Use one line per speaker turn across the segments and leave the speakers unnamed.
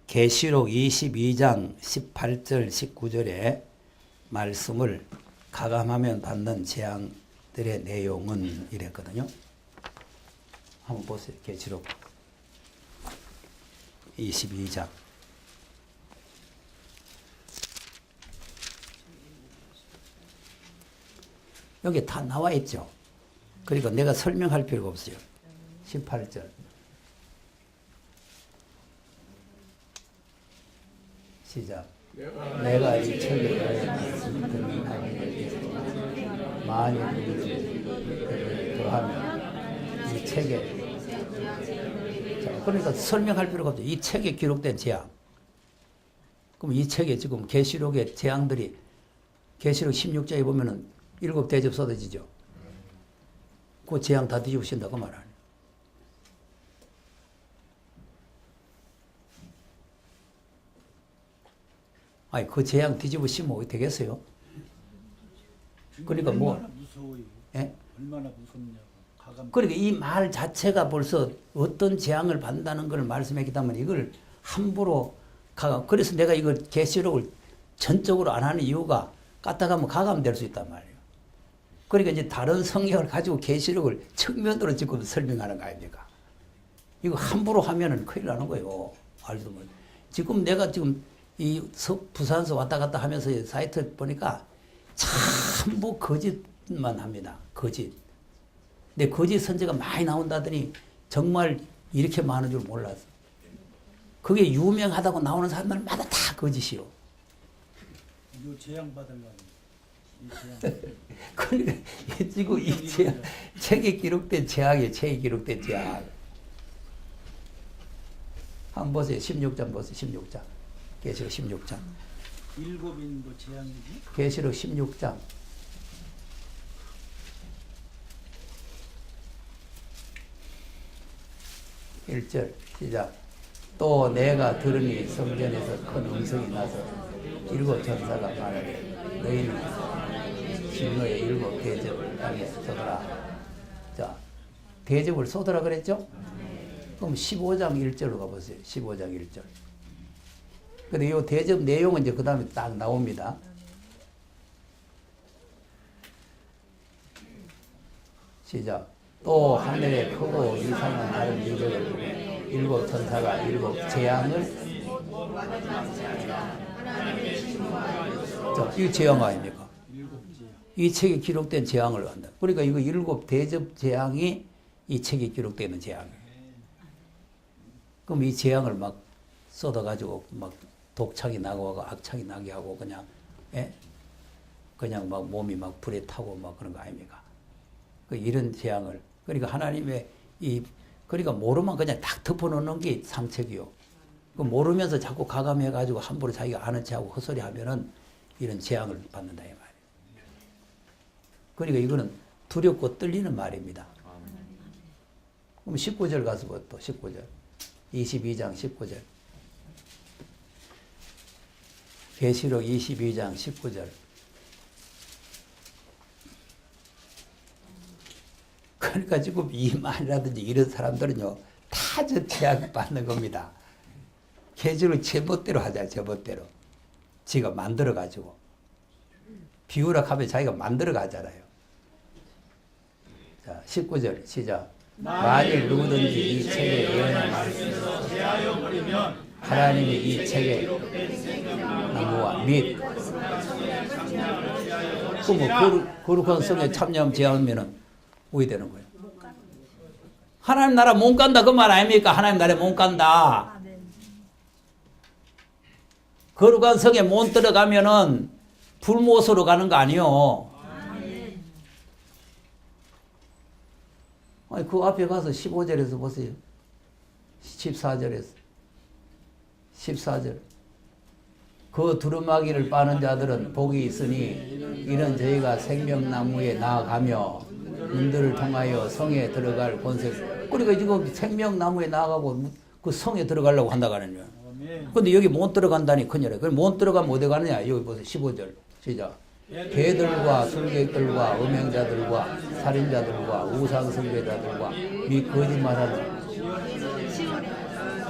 계시록 22장 18절 19절의 말씀을 가감하면 받는 재앙들의 내용은 이랬거든요. 한번 보세요. 계시록 22장. 여기 다 나와 있죠. 그리고 내가 설명할 필요가 없어요. 18절. 시작. 내가 이 책에 만일 더하면 이 책에, 자, 그러니까 설명할 필요가 없죠. 이 책에 기록된 재앙. 그럼 이 책에 지금 계시록의 재앙들이 계시록 16장에 보면은 7 대접 쏟아지죠. 그 재앙 다 뒤집으신다고 말하네. 아니, 그 재앙 뒤집으시면 어떻게 되겠어요? 그러니까 뭐,
얼마나 무서워요.
예?
얼마나 무섭냐고.
그러니까 이 말 자체가 벌써 어떤 재앙을 받는다는 걸 말씀했기 때문에 이걸 함부로 그래서 내가 이걸 계시록을 전적으로 안 하는 이유가 까딱하면 가감될 수 있단 말이에요. 그러니까 이제 다른 성경을 가지고 계시록을 측면으로 지금 설명하는 거 아닙니까? 이거 함부로 하면은 큰일 나는 거예요. 알도 못. 지금 내가 지금 이 부산서 왔다 갔다 하면서 사이트 보니까 전부 거짓만 합니다. 거짓. 근데 거짓 선지가 많이 나온다더니 정말 이렇게 많은 줄 몰랐어. 그게 유명하다고 나오는 사람들마다 다 거짓이요.
이거 재앙 받으려고. 이 재앙.
그러니까 지금 이 재앙, 책에 기록된 재앙이에요. 책에 기록된 재앙. 한번 보세요. 16장 보세요. 16장. 계시록 16장.
7인도 재앙이지?
계시록 16장. 1절 시작. 또 내가 들으니 성전에서 큰 음성이 나서 7 천사가 말하되 너희는 진노의 7 대접을 땅에 쏟아라. 자, 대접을 쏟아라 그랬죠? 그럼 15장 1절로 가보세요. 15장 1절. 근데 이 대접 내용은 이제 그 다음에 딱 나옵니다. 시작. 또 하늘에 크고 이상한 다른 이적을 보내 7 천사가 7 재앙을, 자, 이 재앙 아닙니까? 이 책에 기록된 재앙을 한다. 그러니까 이거 7 대접 재앙이 이 책에 기록되는 재앙이에요. 그럼 이 재앙을 막 쏟아가지고 막 독창이 나고 하고 악창이 나게 하고 그냥, 예? 그냥 막 몸이 막 불에 타고 막 그런 거 아닙니까? 이런 재앙을. 그러니까 하나님의 그러니까 모르면 그냥 딱 덮어놓는 게 상책이요. 모르면서 자꾸 가감해가지고 함부로 자기가 아는 체하고 헛소리 하면은 이런 재앙을 받는다, 이 말이에요. 그러니까 이거는 두렵고 떨리는 말입니다. 그럼 19절 가서 뭐 또 19절. 22장 19절. 계시록 22장 19절. 그러니까 지금 이만이라든지 이런 사람들은요, 다 저 재앙 받는 겁니다. 계시록 제멋대로 하자, 제멋대로. 지가 만들어가지고. 비유라 하면 자기가 만들어가잖아요. 자, 19절, 시작. 만일 누구든지 이 책에 예언의 말씀에서 제하여 버리면 하나님이 이 책에 나무와 및 거룩한 성에 참여하면 제하면은 어디 되는 거예요? 하나님 나라 못 간다 그 말 아닙니까? 하나님 나라에 못 간다. 거룩한 성에 못 들어가면은 불못으로 가는 거 아니요. 아니, 그 앞에 가서 15절에서 보세요. 14절에서. 14절. 그 두루마기를 빠는 자들은 복이 있으니 이는 저희가 생명나무에 나아가며 눈들을 통하여 성에 들어갈 권세. 그러니까 지금 생명나무에 나아가고 그 성에 들어가려고 한다고 하는 거예요. 근데 여기 못 들어간다니 큰일이에요. 그럼 못 들어가면 어디 가느냐? 여기 보세요. 15절. 시작. 개들과 술객들과 음행자들과 살인자들과 우상숭배자들과 및 거짓말하는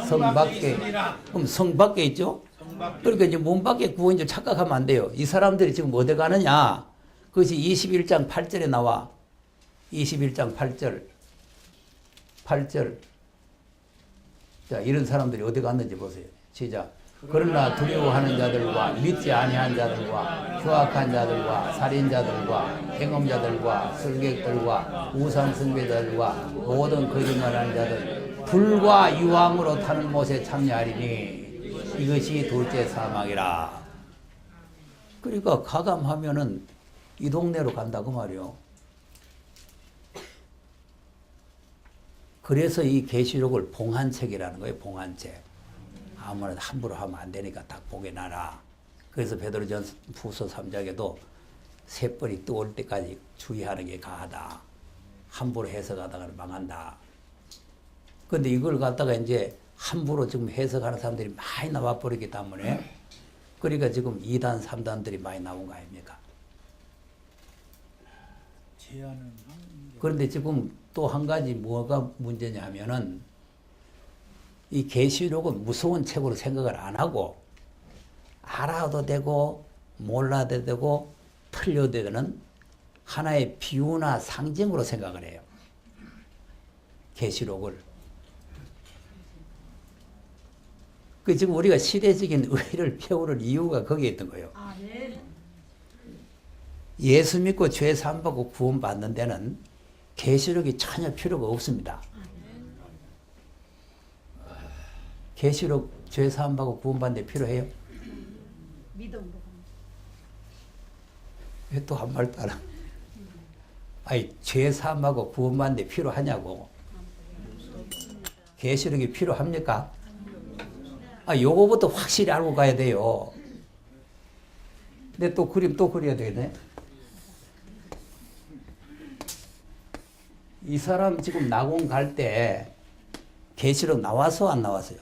성 밖에. 그럼 성 밖에 있죠? 그러니까 이제 문 밖에 구원인 줄 착각하면 안 돼요. 이 사람들이 지금 어디 가느냐? 그것이 21장 8절에 나와. 21장 8절. 8절. 자, 이런 사람들이 어디 갔는지 보세요. 시작. 그러나 두려워하는 자들과 믿지 아니한 자들과 휴학한 자들과 살인자들과 행음자들과 술객들과 우상숭배자들과 모든 거짓말하는 자들 불과 유황으로 타는 못에 참여하리니 이것이 둘째 사망이라. 그러니까 가감하면은 이 동네로 간다 그 말이요. 그래서 이 계시록을 봉한책이라는 거예요. 봉한책. 아무나 함부로 하면 안 되니까 딱 보게 놔라. 그래서 베드로전후서 3장에도 새벌이 떠올 때까지 주의하는 게 가하다. 함부로 해석하다가 망한다. 근데 이걸 갖다가 이제 함부로 지금 해석하는 사람들이 많이 나와버리기 때문에 그러니까 지금 2단, 3단들이 많이 나온 거 아닙니까?
제안은
그런데 지금 또 한 가지 뭐가 문제냐 하면은 이 계시록은 무서운 책으로 생각을 안 하고 알아도 되고 몰라도 되고 틀려도 되는 하나의 비유나 상징으로 생각을 해요. 계시록을. 그 지금 우리가 시대적인 의를 배우는 이유가 거기에 있던 거예요. 예수 믿고 죄 사함 받고 구원 받는 데는 계시록이 전혀 필요가 없습니다. 계시록 죄 사함 받고 구원 받는 데 필요해요? 왜 또 한 말도 안 하고? 아니, 죄 사함 받고 구원 받는 데 필요하냐고. 계시록이 필요합니까? 아, 요거부터 확실히 알고 가야 돼요. 근데 또 그림 또 그려야 되겠네. 이 사람 지금 낙원 갈 때 계시록 나와서 안 나왔어요?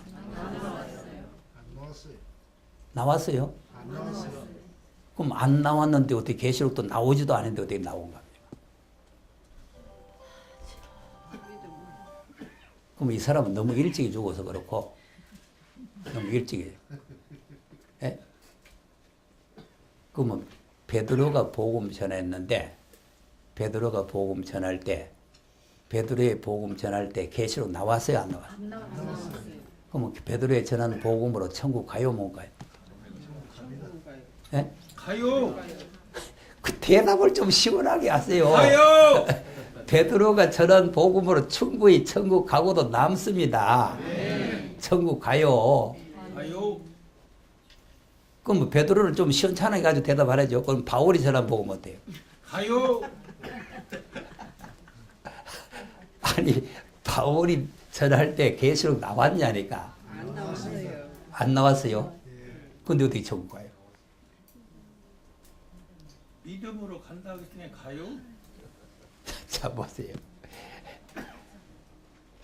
나왔어요?
안 나왔어요.
그럼 안 나왔는데 어떻게 계시록도 나오지도 않은데 어떻게 나온 겁니까? 그럼 이 사람은 너무 일찍 죽어서 그렇고 너무 일찍이. 예? 그러면 베드로가 복음 전했는데 베드로가 복음 전할 때 베드로의 복음 전할 때 계시록 나왔어요? 안 나왔어요?
안 나왔어요.
그러면 베드로의 전하는 복음으로 천국 가요 못 가요? 예?
가요.
그 대답을 좀 시원하게 하세요.
가요.
베드로가 전한 복음으로 충분히 천국 가고도 남습니다. 천국 가요.
가요.
그럼 뭐 베드로를 좀 시원찮게 가지고 대답하라죠. 그럼 바울이 전한 복음 어때요?
가요.
아니 바울이 전할 때 계시록 나왔냐니까.
안 나왔어요.
안 나왔어요. 근데 어떻게 천국 가요?
믿음으로 간다고 했더니 가요.
자 보세요.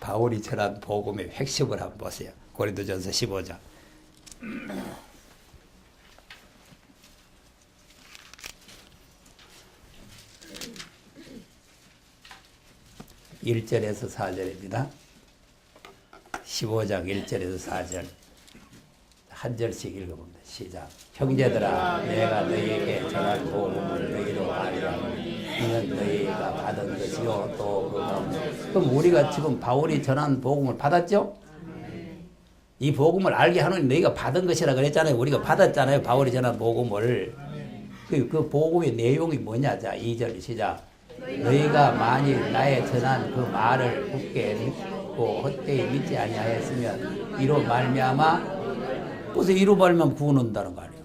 바울이 전한 복음의 핵심을 한번 보세요. 고린도전서 15장. 1절에서 4절입니다. 15장 1절에서 4절 한 절씩 읽어봅니다. 시작. 형제들아 내가 너희에게 전한 복음을 너희로 알리라니 이는 너희가 받은 것이요 또 그럼 우리가 지금 바울이 전한 복음을 받았죠? 이 복음을 알게 하는 너희가 받은 것이라 그랬잖아요. 우리가 받았잖아요. 바울이 전한 복음을. 그 복음의 내용이 뭐냐? 자 2절 시작. 너희가 만일 나의 전한 그 말을 굳게 믿고 헛되이 믿지 아니하였으면 이로 말미암아 그래서 이로 말미암아 구원 온다는 거 아니에요.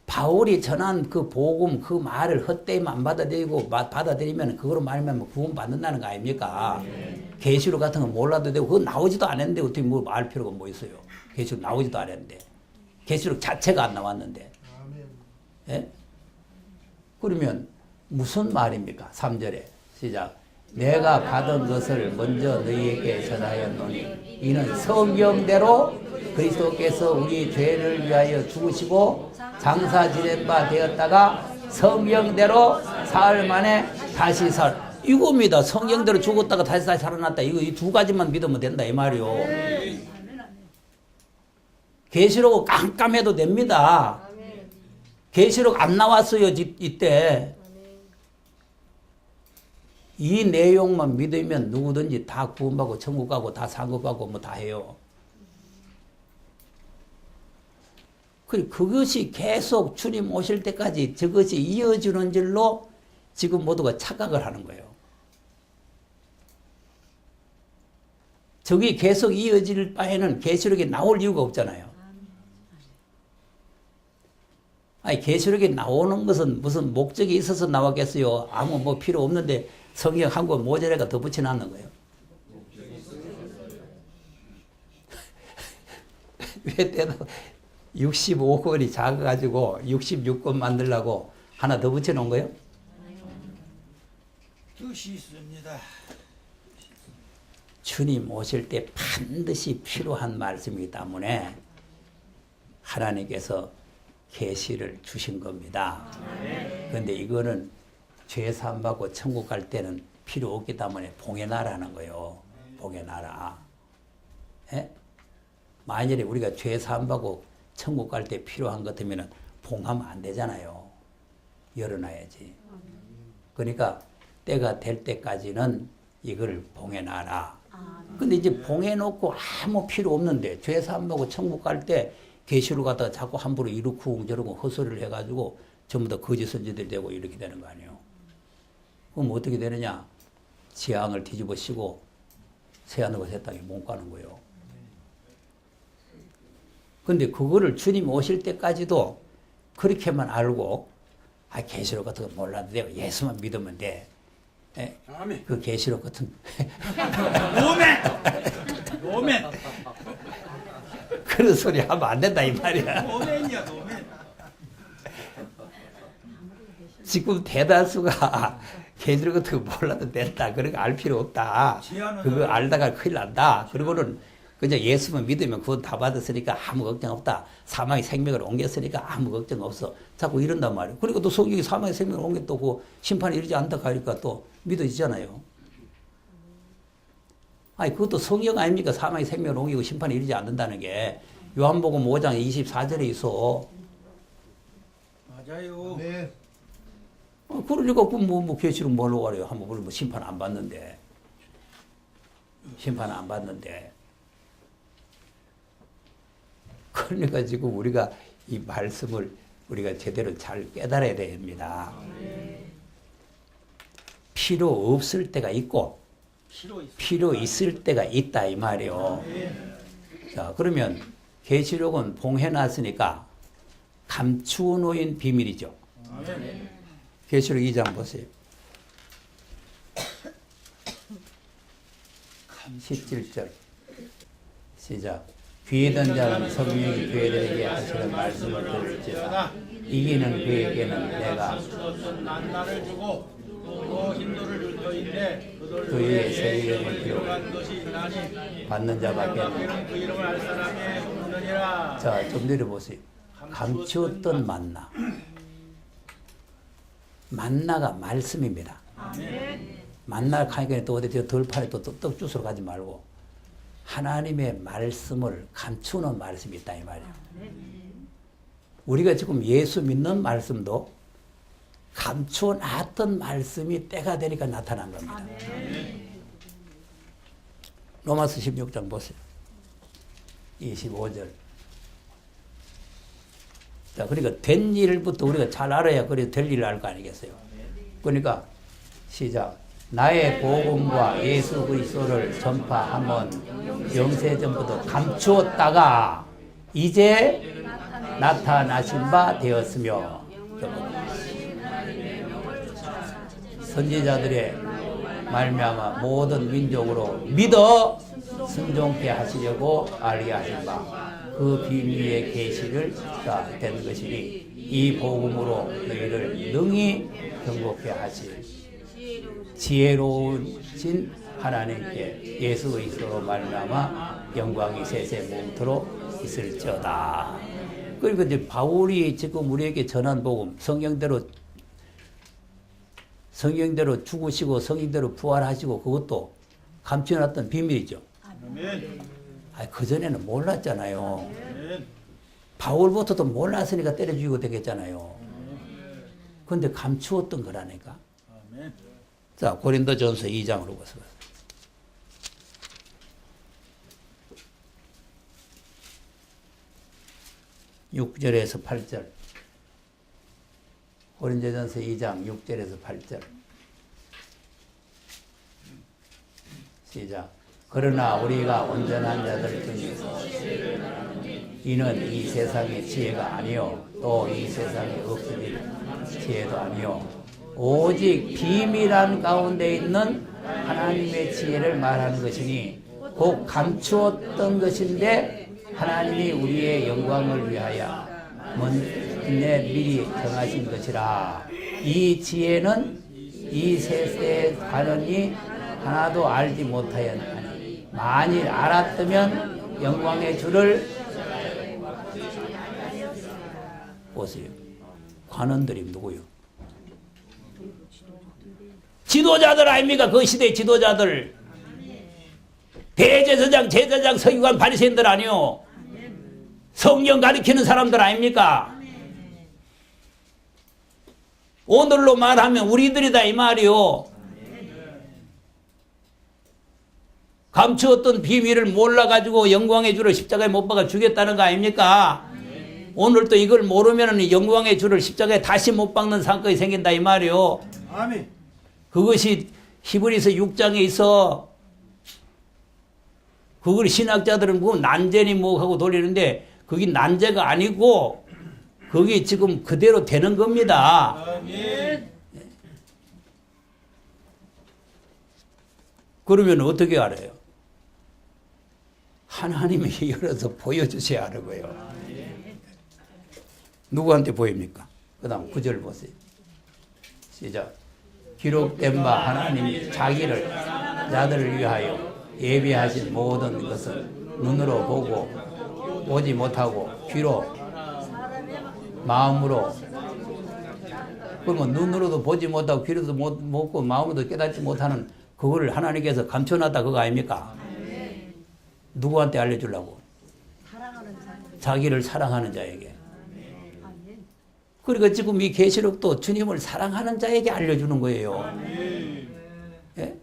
바울이 전한 그 복음 그 말을 헛되이만 안 받아들이고 받아들이면 그거로 말미암아 구원 받는다는 거 아닙니까? 계시록 같은 거 몰라도 되고 그거 나오지도 않았는데 어떻게 뭐 알 필요가 뭐 있어요? 계시록 나오지도 않았는데 계시록 자체가 안 나왔는데. 예? 그러면 무슨 말입니까? 3절에 시작. 내가 받은 것을 먼저 너희에게 전하였노니 이는 성경대로 그리스도께서 우리 죄를 위하여 죽으시고 장사 지낸 바 되었다가 성경대로 사흘 만에 다시 이겁니다. 성경대로 죽었다가 다시 살아났다. 이거 이 두 가지만 믿으면 된다 이 말이요. 계시록 깜깜해도 됩니다.
아멘.
계시록 안 나왔어요, 이때.
아멘.
이 내용만 믿으면 누구든지 다 구원받고 천국 가고 다 상급 가고 뭐 다 해요. 그것이 계속 주님 오실 때까지 저것이 이어지는 줄로 지금 모두가 착각을 하는 거예요. 저게 계속 이어질 바에는 계시록에 나올 이유가 없잖아요. 아니, 계시록에 나오는 것은 무슨 목적이 있어서 나왔겠어요? 아무 뭐 필요 없는데 성경 한 권 모자라가 더 붙여놨는 거예요. 왜 때도 65권이 작아가지고 66권 만들려고 하나 더 붙여놓은 거예요?
뜻이 있습니다.
주님 오실 때 반드시 필요한 말씀이기 때문에 하나님께서 계시를 주신 겁니다. 그런데 이거는 죄 사함받고 천국 갈 때는 필요 없기 때문에 봉해놔라는 거예요. 봉해놔라. 예? 만일에 우리가 죄 사함받고 천국 갈 때 필요한 것 같으면 봉하면 안 되잖아요. 열어놔야지. 그러니까 때가 될 때까지는 이걸 봉해놔라. 근데 이제 봉해놓고 아무 필요 없는데 죄 사함받고 천국 갈 때 계시로 갖다가 자꾸 함부로 이러쿵 저러고 헛소리를 해가지고 전부 다 거짓 선지들이 되고 이렇게 되는 거 아니에요. 그럼 어떻게 되느냐? 지향을 뒤집어 씌고 새하늘과 새 땅에 못 가는 거예요. 근데 그거를 주님 오실 때까지도 그렇게만 알고 계시록 같은 거 몰라도 돼요. 예수만 믿으면 돼. 예?
아멘.
그 계시록 같은
노멘. 노멘.
그런 소리 하면 안 된다 이 말이야.
노멘이야 노멘.
지금 대다수가 계시록 같은 거 몰라도 된다. 그런 거 알 필요 없다. 그거 알다가 큰일 난다. 그리고는 그냥 예수만 믿으면 그건 다 받았으니까 아무 걱정 없다. 사망의 생명을 옮겼으니까 아무 걱정 없어. 자꾸 이런단 말이에요. 그리고 또 성경이 사망의 생명을 옮겼다고 심판이 이르지 않다 하니까 또 믿어지잖아요. 아니 그것도 성경 아닙니까? 사망의 생명을 옮기고 심판이 이르지 않는다는 게. 요한복음 5장 24절에 있어.
맞아요.
네.
그러니까 뭐 계시록 뭘로 가래요? 한번 뭐 심판 안 받는데. 심판 안 받는데. 그러니까 지금 우리가 이 말씀을 우리가 제대로 잘 깨달아야 됩니다. 필요 없을 때가 있고 필요 있을 때가 있다 이 말이에요. 자, 그러면 계시록은 봉해놨으니까 감추어 놓인 비밀이죠. 계시록 2장 보세요. 17절 시작. 귀에 든 자는 성령이 그들에게 하시는 말씀을 들을지어다. 이기는 그에게는 내가
난나를 주고 또 힘도를 줄 터인데
그의 새 이름을
기록한 것이 있나니
받는 자밖에 없다.
그 이름을 알 사람이 없느니라.
자, 좀 내려보세요. 감추었던 만나. 만나가 말씀입니다. 만나 가니까 또 어디 덜판에 또 떡 주스러 가지 말고 하나님의 말씀을 감추는 말씀이 있다 이 말이에요. 우리가 지금 예수 믿는 말씀도 감추어 놨던 말씀이 때가 되니까 나타난 겁니다. 로마서 16장 보세요. 25절. 자, 그러니까 된 일부터 우리가 잘 알아야 그래 될 일을 알 거 아니겠어요. 그러니까 시작. 나의 복음과 예수 그리스도를 전파함은 영세전부터 감추었다가 이제 나타나신 바 되었으며 선지자들의 말미암아 모든 민족으로 믿어 순종케 하시려고 알게 하신 바 그 비밀의 계시를 된 것이니 이 복음으로 너희를 능히 경고케 하실 지혜로우신 하나님께 예수 그리스도로 말미암아 영광이 세세 몸토록 있을지어다. 그리고 이제 바울이 지금 우리에게 전한 복음 성경대로 죽으시고 성경대로 부활하시고 그것도 감춰놨던 비밀이죠.
아멘.
그전에는 몰랐잖아요. 바울부터도 몰랐으니까 때려 죽이고 되겠잖아요. 근데 감추었던 거라니까.
아멘.
자, 고린도전서 2장으로 가서 6절에서 8절. 고린도전서 2장 6절에서 8절. 시작. 그러나 우리가 온전한 자들 중에서 이는 이 세상의 지혜가 아니요 또 이 세상에 없으니 지혜도 아니요 오직 비밀한 가운데 있는 하나님의 지혜를 말하는 것이니 곧 감추었던 것인데 하나님이 우리의 영광을 위하여 먼저 미리 정하신 것이라. 이 지혜는 이 세대의 관원이 하나도 알지 못하였나니 만일 알았다면 영광의 주를 보세요. 관원들이 누구요? 지도자들 아닙니까? 그 시대의 지도자들. 대제사장, 제사장, 서기관, 바리새인들 아니요. 성경 가르치는 사람들 아닙니까? 오늘로 말하면 우리들이다 이 말이요. 감추었던 비밀을 몰라가지고 영광의 주를 십자가에 못 박아 죽였다는 거 아닙니까? 오늘 또 이걸 모르면 영광의 주를 십자가에 다시 못 박는 사건이 생긴다 이 말이요.
아멘.
그것이 히브리서 6장에 있어. 그걸 신학자들은 뭐 난제니 뭐 하고 돌리는데 그게 난제가 아니고 그게 지금 그대로 되는 겁니다.
아멘.
그러면 어떻게 알아요? 하나님이 열어서 보여주셔야 하는 거예요. 누구한테 보입니까? 그 다음 9절 보세요. 시작. 기록된 바 하나님이 자기를 자들을 위하여 예비하신 모든 것을 눈으로 보고 보지 못하고 귀로 마음으로, 그러면 눈으로도 보지 못하고 귀로도 못 보고 마음으로도 깨닫지 못하는 그거를 하나님께서 감춰놨다 그거 아닙니까? 누구한테 알려주려고? 자기를 사랑하는 자에게. 그러니까 지금 이 계시록도 주님을 사랑하는 자에게 알려주는 거예요. 예?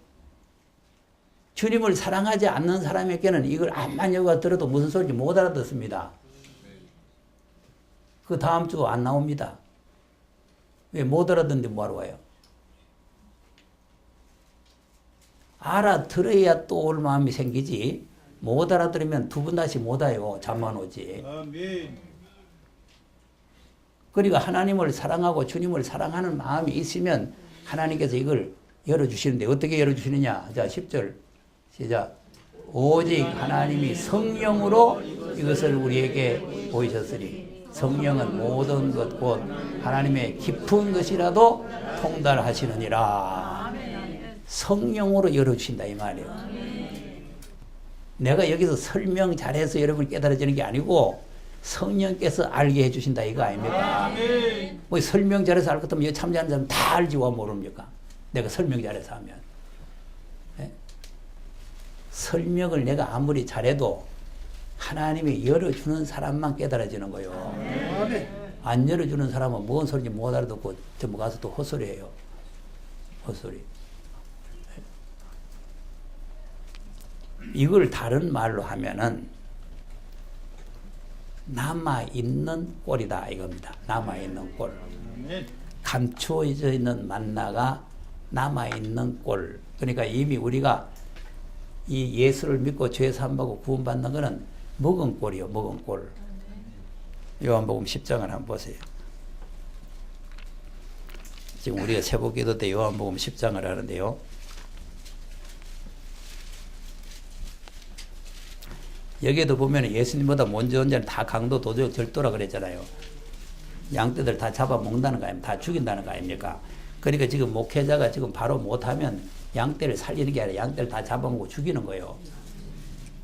주님을 사랑하지 않는 사람에게는 이걸 암만 여가 들어도 무슨 소리인지 못 알아듣습니다. 그 다음 주 안 나옵니다. 왜 못 알아듣는데 뭐하러 와요? 알아들어야 또 올 마음이 생기지. 못 알아들으면 두 번 다시 못 와요. 잠만 오지.
아멘.
그러니까 하나님을 사랑하고 주님을 사랑하는 마음이 있으면 하나님께서 이걸 열어주시는데 어떻게 열어주시느냐. 자, 10절 시작. 오직 하나님이 성령으로 이것을 우리에게 보이셨으니 성령은 모든 것 곧 하나님의 깊은 것이라도 통달하시느니라. 성령으로 열어주신다 이 말이에요. 내가 여기서 설명 잘해서 여러분 깨달아지는 게 아니고 성령께서 알게 해주신다 이거 아닙니까? 뭐 설명 잘해서 알 것 같으면 여기 참여하는 사람 다 알지 와 모릅니까? 내가 설명 잘해서 하면. 네? 설명을 내가 아무리 잘해도 하나님이 열어주는 사람만 깨달아지는 거예요. 안 열어주는 사람은 뭔 소리인지 못 알아듣고 전부 가서 또 헛소리해요. 헛소리. 이걸 다른 말로 하면은 남아있는 꼴이다 이겁니다. 남아있는 꼴. 감추어져 있는 만나가 남아있는 꼴. 그러니까 이미 우리가 이 예수를 믿고 죄 사함받고 구원받는 것은 먹은 꼴이요. 먹은 꼴. 요한복음 10장을 한번 보세요. 지금 우리가 세복기도 때 요한복음 10장을 하는데요. 여기에도 보면 예수님보다 먼저 온 자는 다 강도, 도적, 절도라 그랬잖아요. 양떼들 다 잡아먹는다는 거 아닙니까? 다 죽인다는 거 아닙니까? 그러니까 지금 목회자가 지금 바로 못하면 양떼를 살리는 게 아니라 양떼를 다 잡아먹고 죽이는 거예요.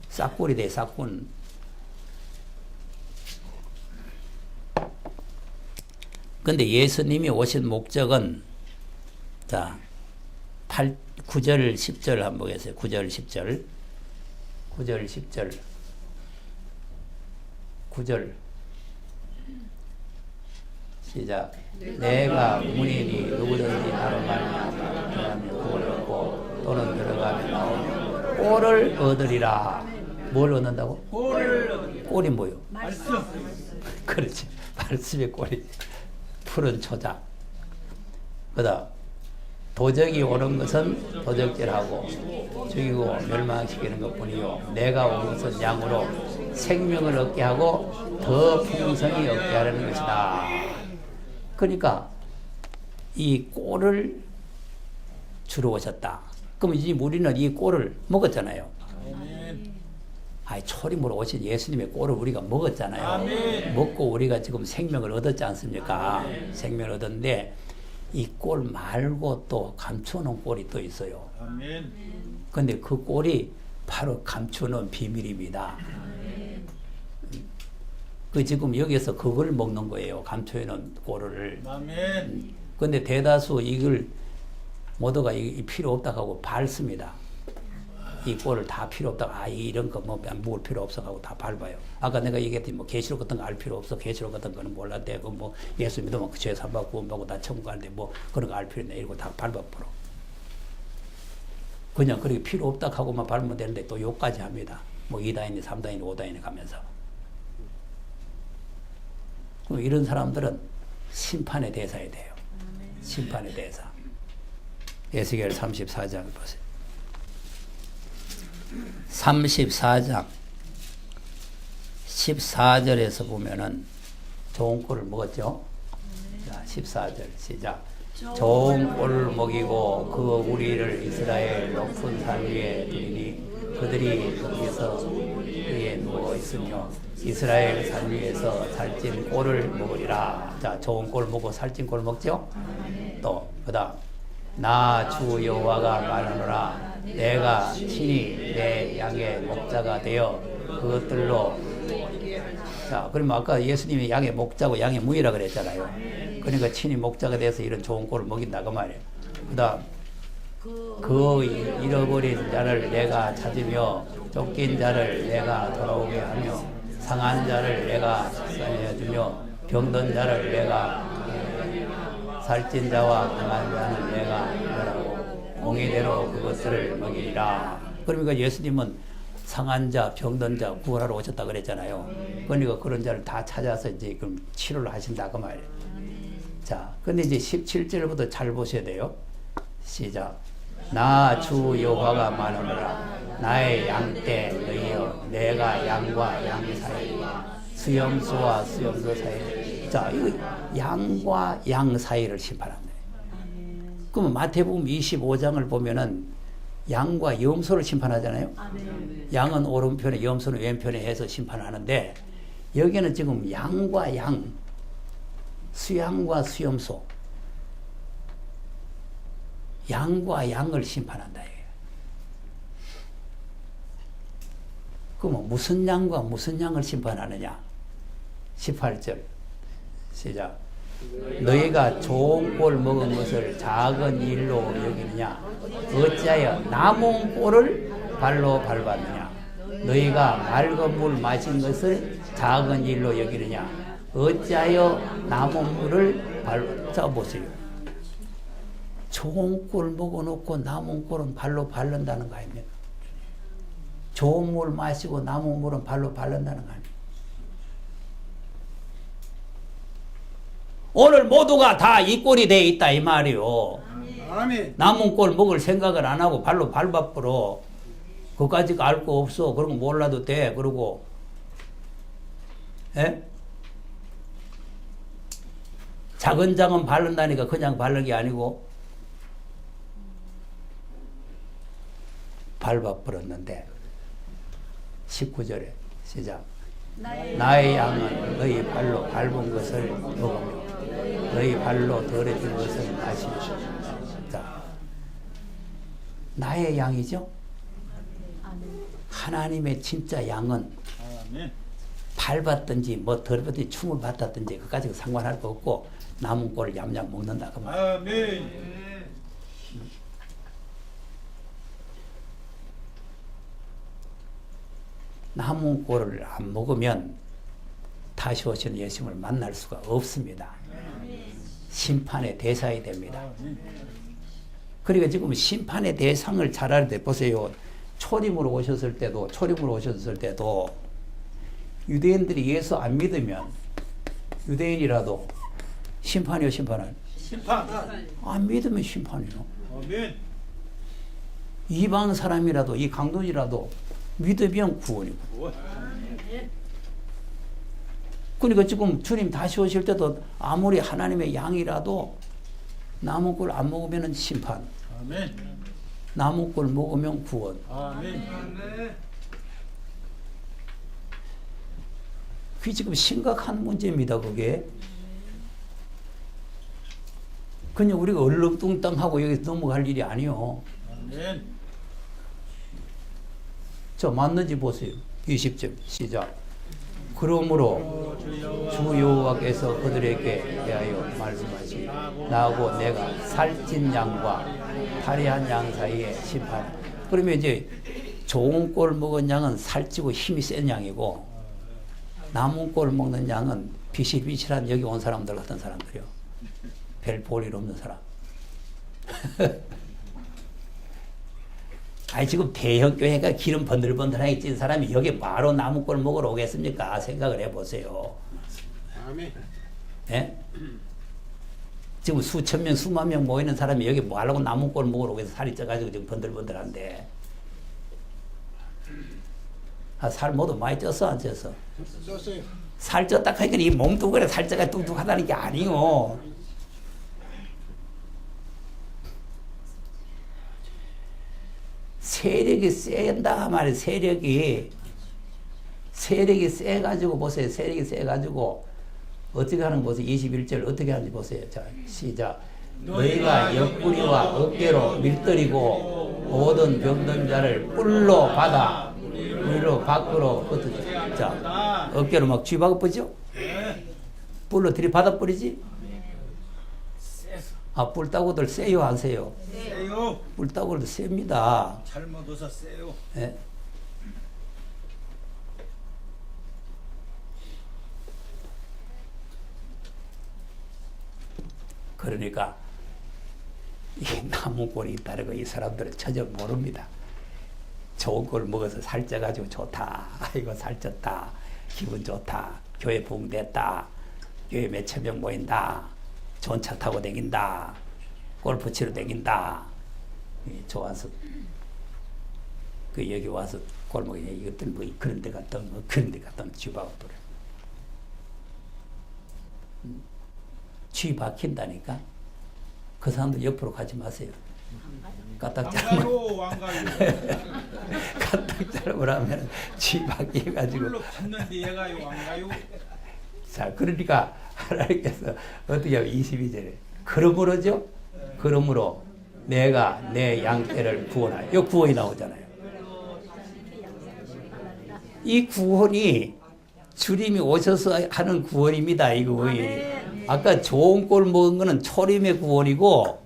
싹군이 돼, 싹군. 근데 예수님이 오신 목적은, 자, 9절, 10절 한번 보겠어요. 9절, 10절. 9절, 10절. 9절. 시작. 내가 문이니 누구든지 나로 말미암아 꼴을 얻고 또는 들어가면 나오면 꼴을 얻으리라. 뭘 얻는다고?
꼴을 얻으리라.
꼴이 뭐요?
말씀.
그렇지. 말씀의 꼴이 푸른 초장. 그다음 도적이 오는 것은 도적질하고 죽이고 멸망시키는 것뿐이요 내가 온 것은 양으로 생명을 얻게 하고 더 풍성히 얻게 하려는 것이다. 그러니까 이 꼴을 주러 오셨다. 그럼 이제 우리는 이 꼴을 먹었잖아요. 아이 초림으로 오신 예수님의 꼴을 우리가 먹었잖아요.
아멘.
먹고 우리가 지금 생명을 얻었지 않습니까? 생명을 얻었는데 이 꼴 말고 또 감추는 꼴이 또 있어요.
아멘.
근데 그 꼴이 바로 감추는 비밀입니다. 그 지금 여기서 그걸 먹는 거예요. 감춰있는 꼴을.
아멘.
근데 대다수 이걸 모두가 이 필요 없다 하고 밟습니다. 이 꼴을 다 필요 없다. 아, 이런 거 뭐 먹을 필요 없어 하고 다 밟아요. 아까 내가 얘기했더니 뭐 계시록 같은 거 알 필요 없어. 계시록 같은 거는 몰랐대. 그 뭐 예수 믿으면 그 죄 사받고 구원받고 다 천국 가는데 뭐 그런 거 알 필요 없네. 이러고 다 밟아버려. 그냥 그렇게 필요 없다 하고만 밟으면 되는데 또 욕까지 합니다. 뭐 2단이니 3단이니 5단이니 가면서. 그럼 이런 사람들은 심판의 대사야 돼요. 심판의 대사. 에스겔 34장을 보세요. 34장 14절에서 보면은 좋은 꼴을 먹었죠. 자, 14절 시작. 좋은 꼴을 먹이고 그 우리를 이스라엘 높은 산 위에 두리니 그들이 거기서 위에 누워 있으며 이스라엘 산 위에서 살찐 꼴을 먹으리라. 자, 좋은 꼴 먹고 살찐 꼴 먹죠. 또 그다음 나 주 여호와가 말하노라. 내가 친히 내 양의 목자가 되어 그것들로. 자, 그러면 아까 예수님이 양의 목자고 양의 무이라 그랬잖아요. 그러니까 친히 목자가 돼서 이런 좋은 꼴을 먹인다 그 말이에요. 그다음 그 잃어버린 자를 내가 찾으며 쫓긴 자를 내가 돌아오게 하며 상한 자를 내가 살려주며 병든 자를 내가 살찐 자와 강한 자는 내가 멸하고 공의대로 그것을 먹이리라. 그러니까 예수님은 상한 자, 병든 자 구원하러 오셨다 그랬잖아요. 그러니까 그런 자를 다 찾아서 이제 그럼 치료를 하신다 그 말이에요. 자, 근데 이제 17절부터 잘 보셔야 돼요. 시작. 나 주 여호와가 말하노라. 나의 양떼 너희여 내가 양과 양 사이 수염소와 수염소 사이. 자, 이거 양과 양 사이를 심판합니다. 그러면 마태복음 25장을 보면은 양과 염소를 심판하잖아요. 양은 오른편에 염소는 왼편에 해서 심판하는데 여기는 지금 양과 양, 수양과 수염소, 양과 양을 심판한다. 그러면 무슨 양과 무슨 양을 심판하느냐? 18절 시작. 너희가 좋은 꼴 먹은 것을 작은 일로 여기느냐? 어찌하여 남은 꼴을 발로 밟았느냐? 너희가 맑은 물 마신 것을 작은 일로 여기느냐? 어찌하여 남은 물을 발로. 자, 보세요. 좋은 꼴 먹어놓고 남은 꼴은 발로 바른다는 거 아닙니까? 좋은 물 마시고 남은 물은 발로 바른다는 거 아닙니까? 오늘 모두가 다 이 꼴이 돼 있다 이 말이요.
아멘.
남은 꼴 먹을 생각을 안 하고 발로 밟아버려. 그까짓 거 알 거 없어. 그런 거 몰라도 돼. 그러고 예? 작은 장은 바른다니까 그냥 바른 게 아니고 밟아버렸는데 19절에 시작. 나의 양은 너희 발로 밟은 것을 먹으며 너희 발로 더러진 것을 마시며. 자, 나의 양이죠. 하나님의 진짜 양은
아멘.
밟았든지 뭐 더럽든지 춤을 받았든지 그까지 상관할 거 없고 남은 꼴을 얌얌 먹는다 그 말.
아멘.
남은 꼴을 안 먹으면 다시 오시는 예수님을 만날 수가 없습니다. 심판의 대상이 됩니다. 그러니까 지금 심판의 대상을 잘 알 때 보세요. 초림으로 오셨을 때도 유대인들이 예수 안 믿으면 유대인이라도 심판이요, 심판은?
심판.
안 믿으면 심판이요.
아멘.
이방 사람이라도 이 강도이라도 믿으면 구원이고. 그러니까 지금 주님 다시 오실 때도 아무리 하나님의 양이라도 남은 걸 안 먹으면 심판,
아멘.
남은 걸 먹으면 구원.
아멘.
그게 지금 심각한 문제입니다. 그게. 그냥 우리가 얼렁뚱땅하고 여기서 넘어갈 일이 아니요.
아멘.
저 맞는지 보세요. 20절 시작. 그러므로 주 여호와께서 그들에게 대하여 말씀하시기 나하고 내가 살찐 양과 탈의한 양 사이에 심판. 그러면 이제 좋은 꼴 먹은 양은 살찌고 힘이 센 양이고 남은 꼴 먹는 양은 비실비실한 여기 온 사람들 같은 사람들이요. 별 볼 일 없는 사람. 아니 지금 대형 교회가 기름 번들번들하게 찐 사람이 여기 바로 남은 꼴 먹으러 오겠습니까? 생각을 해보세요.
아멘.
예? 지금 수천 명, 수만 명 모이는 사람이 여기 뭐 하려고 남은 꼴 먹으러 오겠어? 살이 쪄가지고 지금 번들번들한데. 아, 살 모두 많이 쪘어, 안 쪘어?
썼어요.
살 쪘다 하니까 이 몸도 그래 살쪄가 뚱뚱하다는 게 아니요. 세력이 센다 말이에요. 세력이 세가지고 보세요. 세력이 세가지고 어떻게 하는 거 보세요. 21절 어떻게 하는지 보세요. 자, 시작. 너희가 옆구리와 어깨로 밀들이고 모든 병든 자를 뿔로 받아 우리로 밖으로 흩어져. 자, 어깨로 막 쥐박아 뿌리죠? 뿔로 들이받아 뿌리지? 아, 뿔 따구들 세요, 안 세요?
세요.
뿔 따구들 셉니다.
잘못 얻어 세요.
예. 그러니까 이 남은 꼴이 있다는 거 이 사람들은 전혀 모릅니다. 좋은 걸 먹어서 살쪄가지고 좋다. 이거 살쪘다. 기분 좋다. 교회 부흥됐다. 교회 몇천 명 모인다. 좋은 차 타고 다닌다. 골프 치러 다닌다. 좋아서 그 여기 와서 골목에 이것들 뭐 그런 데 갔다 뭐 그런 데 갔다 쥐박아 버려. 쥐 박힌다니까. 그 사람들 옆으로 가지 마세요. 까딱자르면 까딱자르면 하면 쥐 박혀가지고.
불로 팠는데 얘가요 안 가요?
자, 그러니까 하나님께서 어떻게 하면 22절에 그러므로죠. 그러므로 내가 내 양떼를 구원하여. 이 구원이 나오잖아요. 이 구원이 주님이 오셔서 하는 구원입니다. 이 구원이. 아까 좋은 꼴 먹은 거는 초림의 구원이고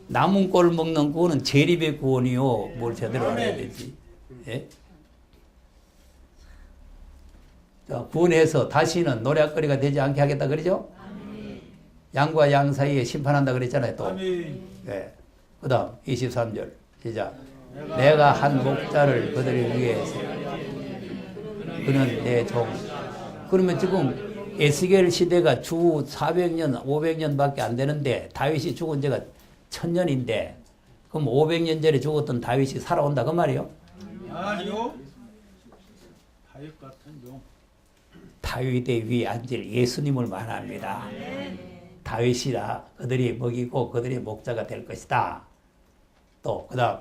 남은 꼴 먹는 구원은 재림의 구원이요. 뭘 제대로 알아야 되지. 예? 자, 구원해서 다시는 노략거리가 되지 않게 하겠다 그러죠? 양과 양 사이에 심판한다 그랬잖아요. 또. 네. 그 다음 23절 시작. 내가 한 목자를 그들을 위해 그는 내 종. 그러면 지금 에스겔 시대가 주 400년 500년 밖에 안 되는데 다윗이 죽은 지가 1000년인데 그럼 500년 전에 죽었던 다윗이 살아온다 그 말이요?
아니요. 다윗 같은 종.
다윗의 위에 앉을 예수님을 말합니다. 다윗이라 그들이 먹이고 그들이 목자가 될 것이다. 또 그 다음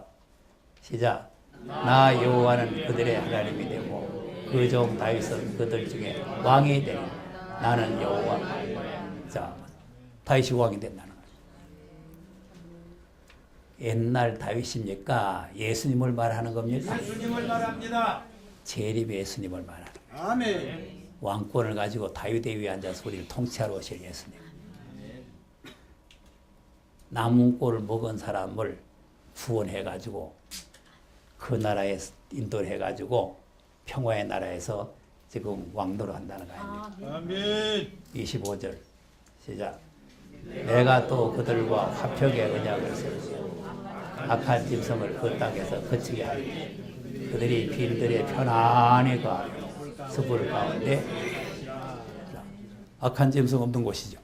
시작. 나 여호와는 그들의 하나님이 되고 그 종 다윗은 그들 중에 왕이 되리. 나는 여호와. 자, 다윗이 왕이 된다는 거예요. 옛날 다윗입니까? 예수님을 말하는 겁니까?
예수님을 말합니다.
재림의 예수님을 말하는 거예요.
아멘.
왕권을 가지고 다윗의 위에 앉아서 우리를 통치하러 오실 예수님. 남은 꼴을 먹은 사람을 구원해가지고 그 나라에 인도를 해가지고 평화의 나라에서 지금 왕도로 한다는 거 아닙니까?
아멘.
25절 시작. 내가 또 그들과 화평의 언약을 세우고 악한 짐승을 그 땅에서 거치게 하리니 그들이 빈들에 편안히 거하며 습을 가운데 악한 짐승 없는 곳이죠.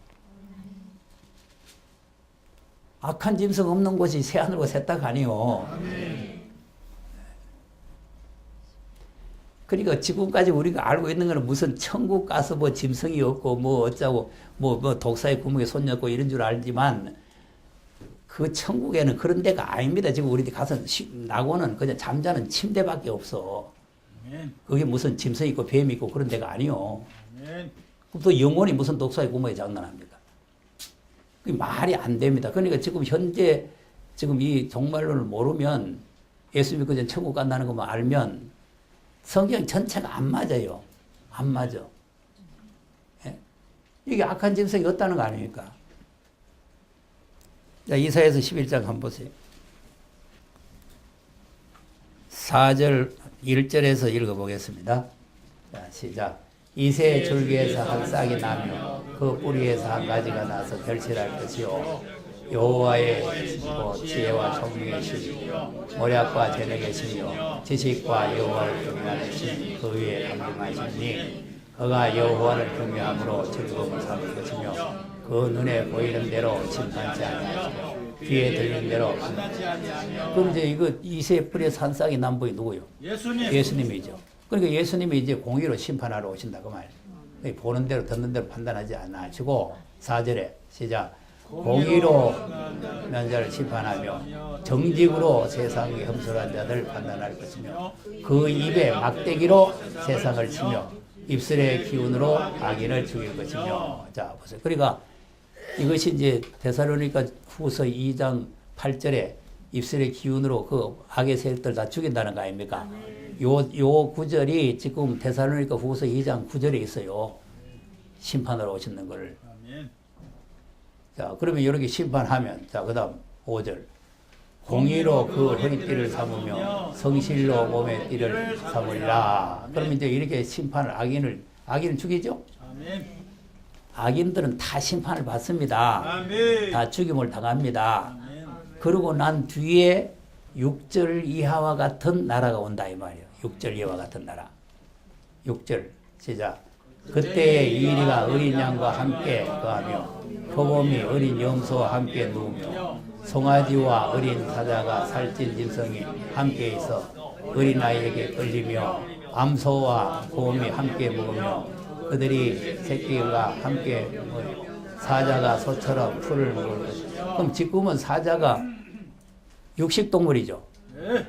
악한 짐승 없는 곳이 새하늘과 새 땅 아니요. 그러니까 지금까지 우리가 알고 있는 거는 무슨 천국 가서 뭐 짐승이 없고 뭐 어쩌고 뭐 독사의 구멍에 손 넣고 이런 줄 알지만 그 천국에는 그런 데가 아닙니다. 지금 우리 가서 나고는 그냥 잠자는 침대밖에 없어.
아멘.
그게 무슨 짐승 있고 뱀 있고 그런 데가 아니요.
아멘.
그럼 또 영혼이 무슨 독사의 구멍에 장난합니까? 그게 말이 안 됩니다. 그러니까 지금 현재 지금 이 종말론을 모르면 예수 믿고 전 천국 간다는 것만 알면 성경 전체가 안 맞아요. 안 맞아. 예? 이게 악한 짐승이 없다는 거 아닙니까? 자, 이사야서 11장 한번 보세요. 4절 1절에서 읽어보겠습니다. 자, 시작. 이새 줄기에서 한 싹이 나며 그 뿌리에서 한 가지가 나서 결실할 것이요 여호와의 지혜와 총명의 신 모략과 재능의 신이요 지식과 여호와를 경외하는 신 그 위에 강림하시니 그가 여호와를 경외함으로 즐거움을 삼을 것이며 그 눈에 보이는 대로 심판치 아니하시고 귀에 들리는 대로 그럼 이제 이거 이새 뿌리에서 한 싹이 난 분이 누구요?
예수님.
예수님이죠. 그러니까 예수님이 이제 공의로 심판하러 오신다고 말이에요. 보는 대로 듣는 대로 판단하지 않으시고 4절에 시작. 공의로 면자를 심판하며 정직으로 세상의 험솔한 자들 판단할 것이며 그 입에 막대기로 세상을 치며 입술의 기운으로 악인을 죽일 것이며. 자 보세요. 그러니까 이것이 이제 데살로니가 후서 2장 8절에 입술의 기운으로 그 악의 세력들 다 죽인다는 거 아닙니까? 요 구절이 지금 데살로니가 후서 2장 9절에 있어요. 심판으로 오시는 걸.
아멘.
자, 그러면 이렇게 심판하면, 자, 그 다음 5절. 공의로 그 허리띠를 삼으며 성실로 몸의 띠를 삼으리라. 그러면 이제 이렇게 심판을, 악인을 죽이죠?
아멘.
악인들은 다 심판을 받습니다.
아멘.
다 죽임을 당합니다.
아멘.
그러고 난 뒤에 6절 이하와 같은 나라가 온다 이 말이에요. 6절 이하와 같은 나라. 6절 시작. 그때의 이리가 어린 양과 함께 거하며 표범이 어린 염소와 함께 누우며 송아지와 어린 사자가 살찐 짐승이 함께 있어 어린아이에게 끌리며 암소와 곰이 함께 먹으며 그들이 새끼가 함께 사자가 소처럼 풀을 먹을 것이다. 그럼 지금은 사자가 육식동물이죠.
네.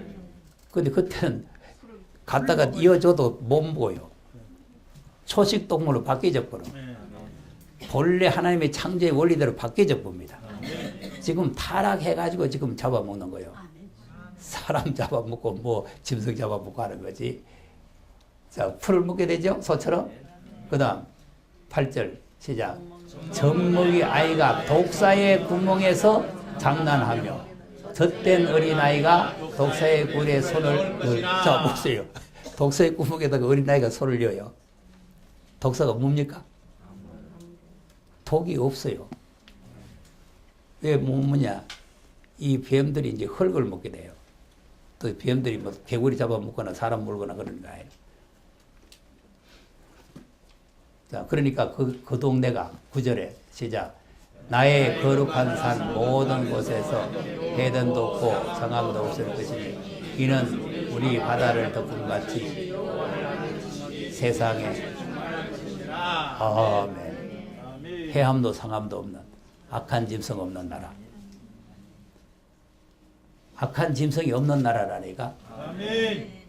근데 그때는 갖다가 이어줘도 못 먹어요. 초식동물로 바뀌어져 버려.
네.
본래 하나님의 창조의 원리대로 바뀌어져 봅니다. 지금 타락해가지고 지금 잡아먹는 거예요. 사람 잡아먹고 뭐 짐승 잡아먹고 하는 거지. 자, 풀을 먹게 되죠? 소처럼. 그 다음 8절 시작. 젖먹이 아이가 독사의 구멍에서 장난하며 젖된 어린아이가 독사의 굴에 손을 자 보세요. 독사의 구멍에다가 어린아이가 손을 넣어요. 독사가 뭡니까? 독이 없어요. 왜 못 먹냐? 이 뱀들이 이제 흙을 먹게 돼요. 또 뱀들이 뭐 개구리 잡아먹거나 사람 물거나 그런 거예요. 자, 그러니까 그 동네가 9절에 시작. 나의 거룩한 산 모든 곳에서 해변도 없고 성암도 없을 것이니 이는 우리 바다를 덮은 같이 세상에 아멘. 해함도 상함도 없는 악한 짐승 없는 나라. 악한 짐승이 없는 나라라니까.
아멘.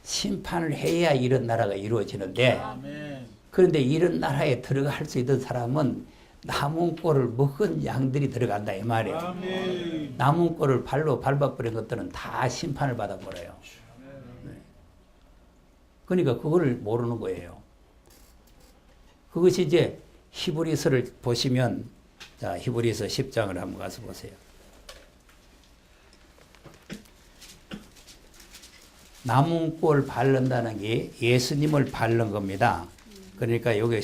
심판을 해야 이런 나라가 이루어지는데
아멘.
그런데 이런 나라에 들어갈 수 있는 사람은 남은 꼴을 먹은 양들이 들어간다 이 말이에요.
아멘.
남은 꼴을 발로 밟아버린 것들은 다 심판을 받아버려요. 네. 그러니까 그거를 모르는 거예요. 그것이 이제 히브리서를 보시면, 자, 히브리서 10장을 한번 가서 보세요. 남은 꼴 바른다는 게 예수님을 바른 겁니다. 그러니까 여기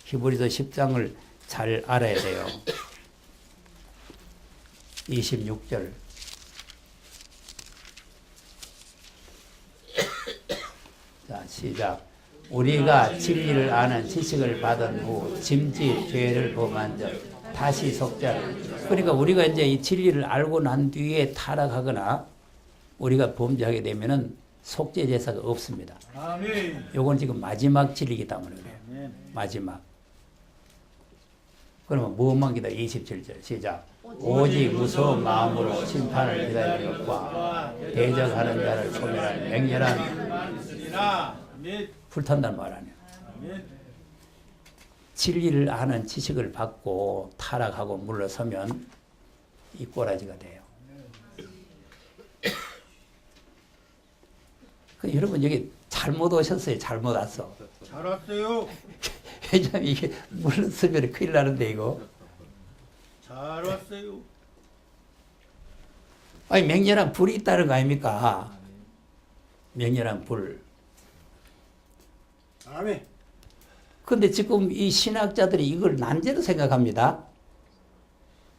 히브리서 10장을 잘 알아야 돼요. 26절. 자, 시작. 우리가 진리를 아는 지식을 받은 후 짐짓 죄를 범한 자 다시 속죄하라. 그러니까 우리가 이제 이 진리를 알고 난 뒤에 타락하거나 우리가 범죄하게 되면은 속죄 제사가 없습니다.
아멘.
요건 지금 마지막 진리이기 때문에 그래요.
아멘.
마지막. 그러면 무엇만 기다려? 27절 시작. 오직 무서운 마음으로 심판을 기다리는 것과 대적하는 자를 소멸할 맹렬한
있으리라. 아멘.
불탄다는 말 아니에요.
아멘.
진리를 아는 지식을 받고 타락하고 물러서면 이 꼬라지가 돼요. 여러분 여기 잘못 오셨어요. 잘못 왔어.
잘 왔어요.
왜냐면 이게 물러서면 큰일 나는데 이거.
잘 왔어요.
아니 맹렬한 불이 있다는 거 아닙니까? 맹렬한 불.
아멘.
근데 지금 이 신학자들이 이걸 난제로 생각합니다.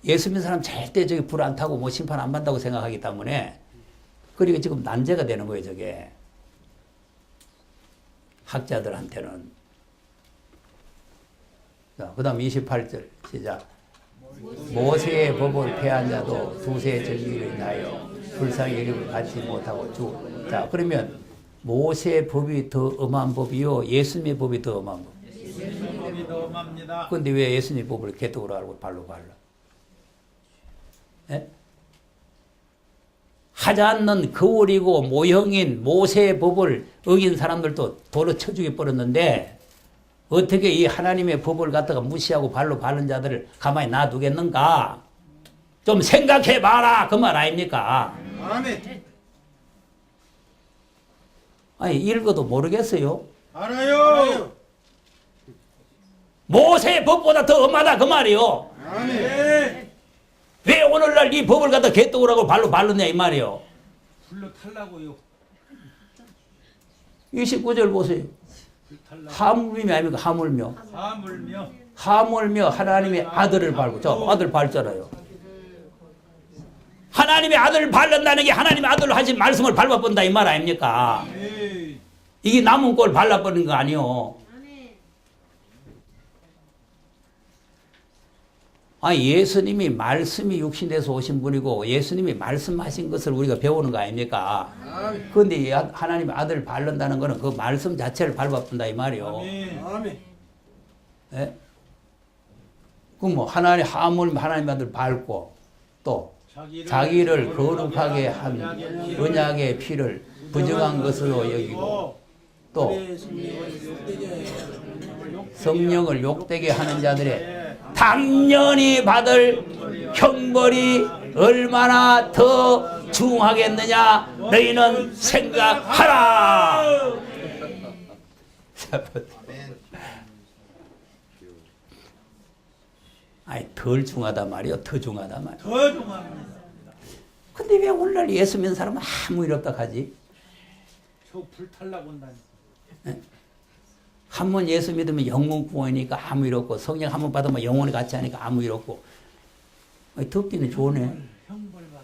예수 믿는 사람 절대 저기 불 안 타고 뭐 심판 안 받는다고 생각하기 때문에 그리고 지금 난제가 되는 거예요, 저게. 학자들한테는. 자, 그 다음 28절 시작. 모세의 법을 폐한 자도 두세 절기를 인하여 불쌍히 여김을 받지 못하고 죽. 자, 그러면 모세의 법이 더 엄한 법이요, 예수님의 법이 더 엄한 법.
법이 더 엄합니다.
그런데 왜 예수님 법을 개떡으로 알고 발로 발라? 예? 하지 않는 거울이고 모형인 모세의 법을 어긴 사람들도 도로 쳐 죽여버렸는데 어떻게 이 하나님의 법을 갖다가 무시하고 발로 바른 자들을 가만히 놔두겠는가? 좀 생각해봐라 그 말 아닙니까?
아멘.
아니 읽어도 모르겠어요.
알아요.
모세의 법보다 더 엄하다 그 말이요.
아멘.
왜 오늘날 이 법을 갖다 개떡으로 하고 발로 바르냐 이 말이요.
불러 탈라고요.
29절 보세요.
불 탈라.
하물며 아닙니까? 하물며.
하물며.
하물며 하나님의 아들을 밟고. 저 아들 밟잖아요. 하나님의 아들을 밟는다는 게 하나님의 아들로 하신 말씀을 밟아본다 이 말 아닙니까?
아멘.
이게 남은 꼴 발라버린 거 아니요. 아니 예수님이 말씀이 육신돼서 오신 분이고 예수님이 말씀하신 것을 우리가 배우는 거 아닙니까? 그런데 하나님의 아들을 밟는다는 거는 그 말씀 자체를 밟아본다 이 말이요.
아멘.
예? 그럼 뭐 하나님 하물며 하나님의 아들 밟고 또 자기를 거룩하게 한 언약의 피를 부정한 것으로 여기고 또 성령을 욕되게 하는 자들의 당연히 받을 형벌이 얼마나 더 중하겠느냐 너희는 생각하라. 아니 덜 중하다 말이요. 더 중하다 말이요.
더 중합니다.
근데 왜 오늘날 예수 믿는 사람은 아무 일 없다 하지?
저 불 탈라고 온다니.
한 번 예수 믿으면 영원 구원이니까 아무 일 없고 성령 한 번 받으면 영원히 같이 하니까 아무 일 없고. 아니, 듣기는 좋네.
형벌 받을라.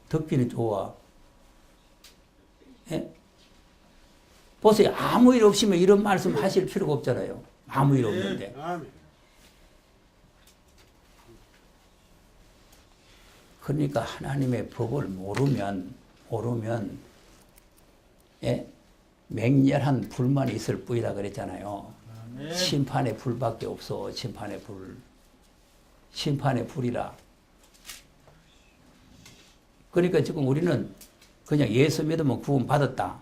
듣기는 좋아. 예? 보세요. 아무 일 없으면 이런 말씀 하실 필요가 없잖아요. 아무 일 없는데.
아멘.
그러니까 하나님의 법을 모르면 예? 맹렬한 불만이 있을 뿐이다 그랬잖아요.
아멘.
심판의 불밖에 없어. 심판의 불. 심판의 불이라. 그러니까 지금 우리는 그냥 예수 믿으면 구원 받았다.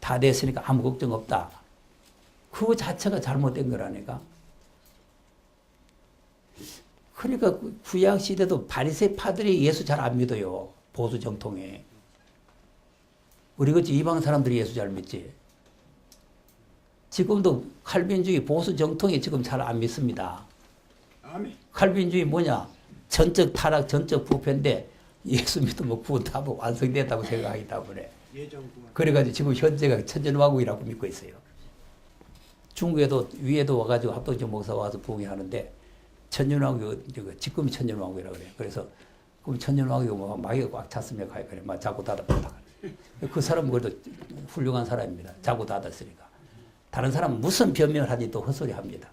다 됐으니까 아무 걱정 없다. 그거 자체가 잘못된 거라니까. 그러니까 구약 시대도 바리새파들이 예수 잘 안 믿어요. 보수 정통에. 우리 같이 이방 사람들이 예수 잘 믿지. 지금도 칼빈주의 보수 정통이 지금 잘 안 믿습니다.
아멘.
칼빈주의 뭐냐? 전적 타락, 전적 부패인데 예수 믿으면 구원 다 완성됐다고 생각하기 때문에. 그래가지고 지금 현재가 천년왕국이라고 믿고 있어요. 중국에도 위에도 와가지고 합동적 목사 와서 부흥하는데 천년왕국, 지금이 천년왕국이라고 그래요. 그래서 그럼 천년왕국이 뭐 마귀가 꽉 찼으면 가요. 그래, 막 자꾸 닫아버렸다. 그 사람은 그래도 훌륭한 사람입니다. 자꾸 닫았으니까. 다른 사람은 무슨 변명을 하지 또 헛소리 합니다.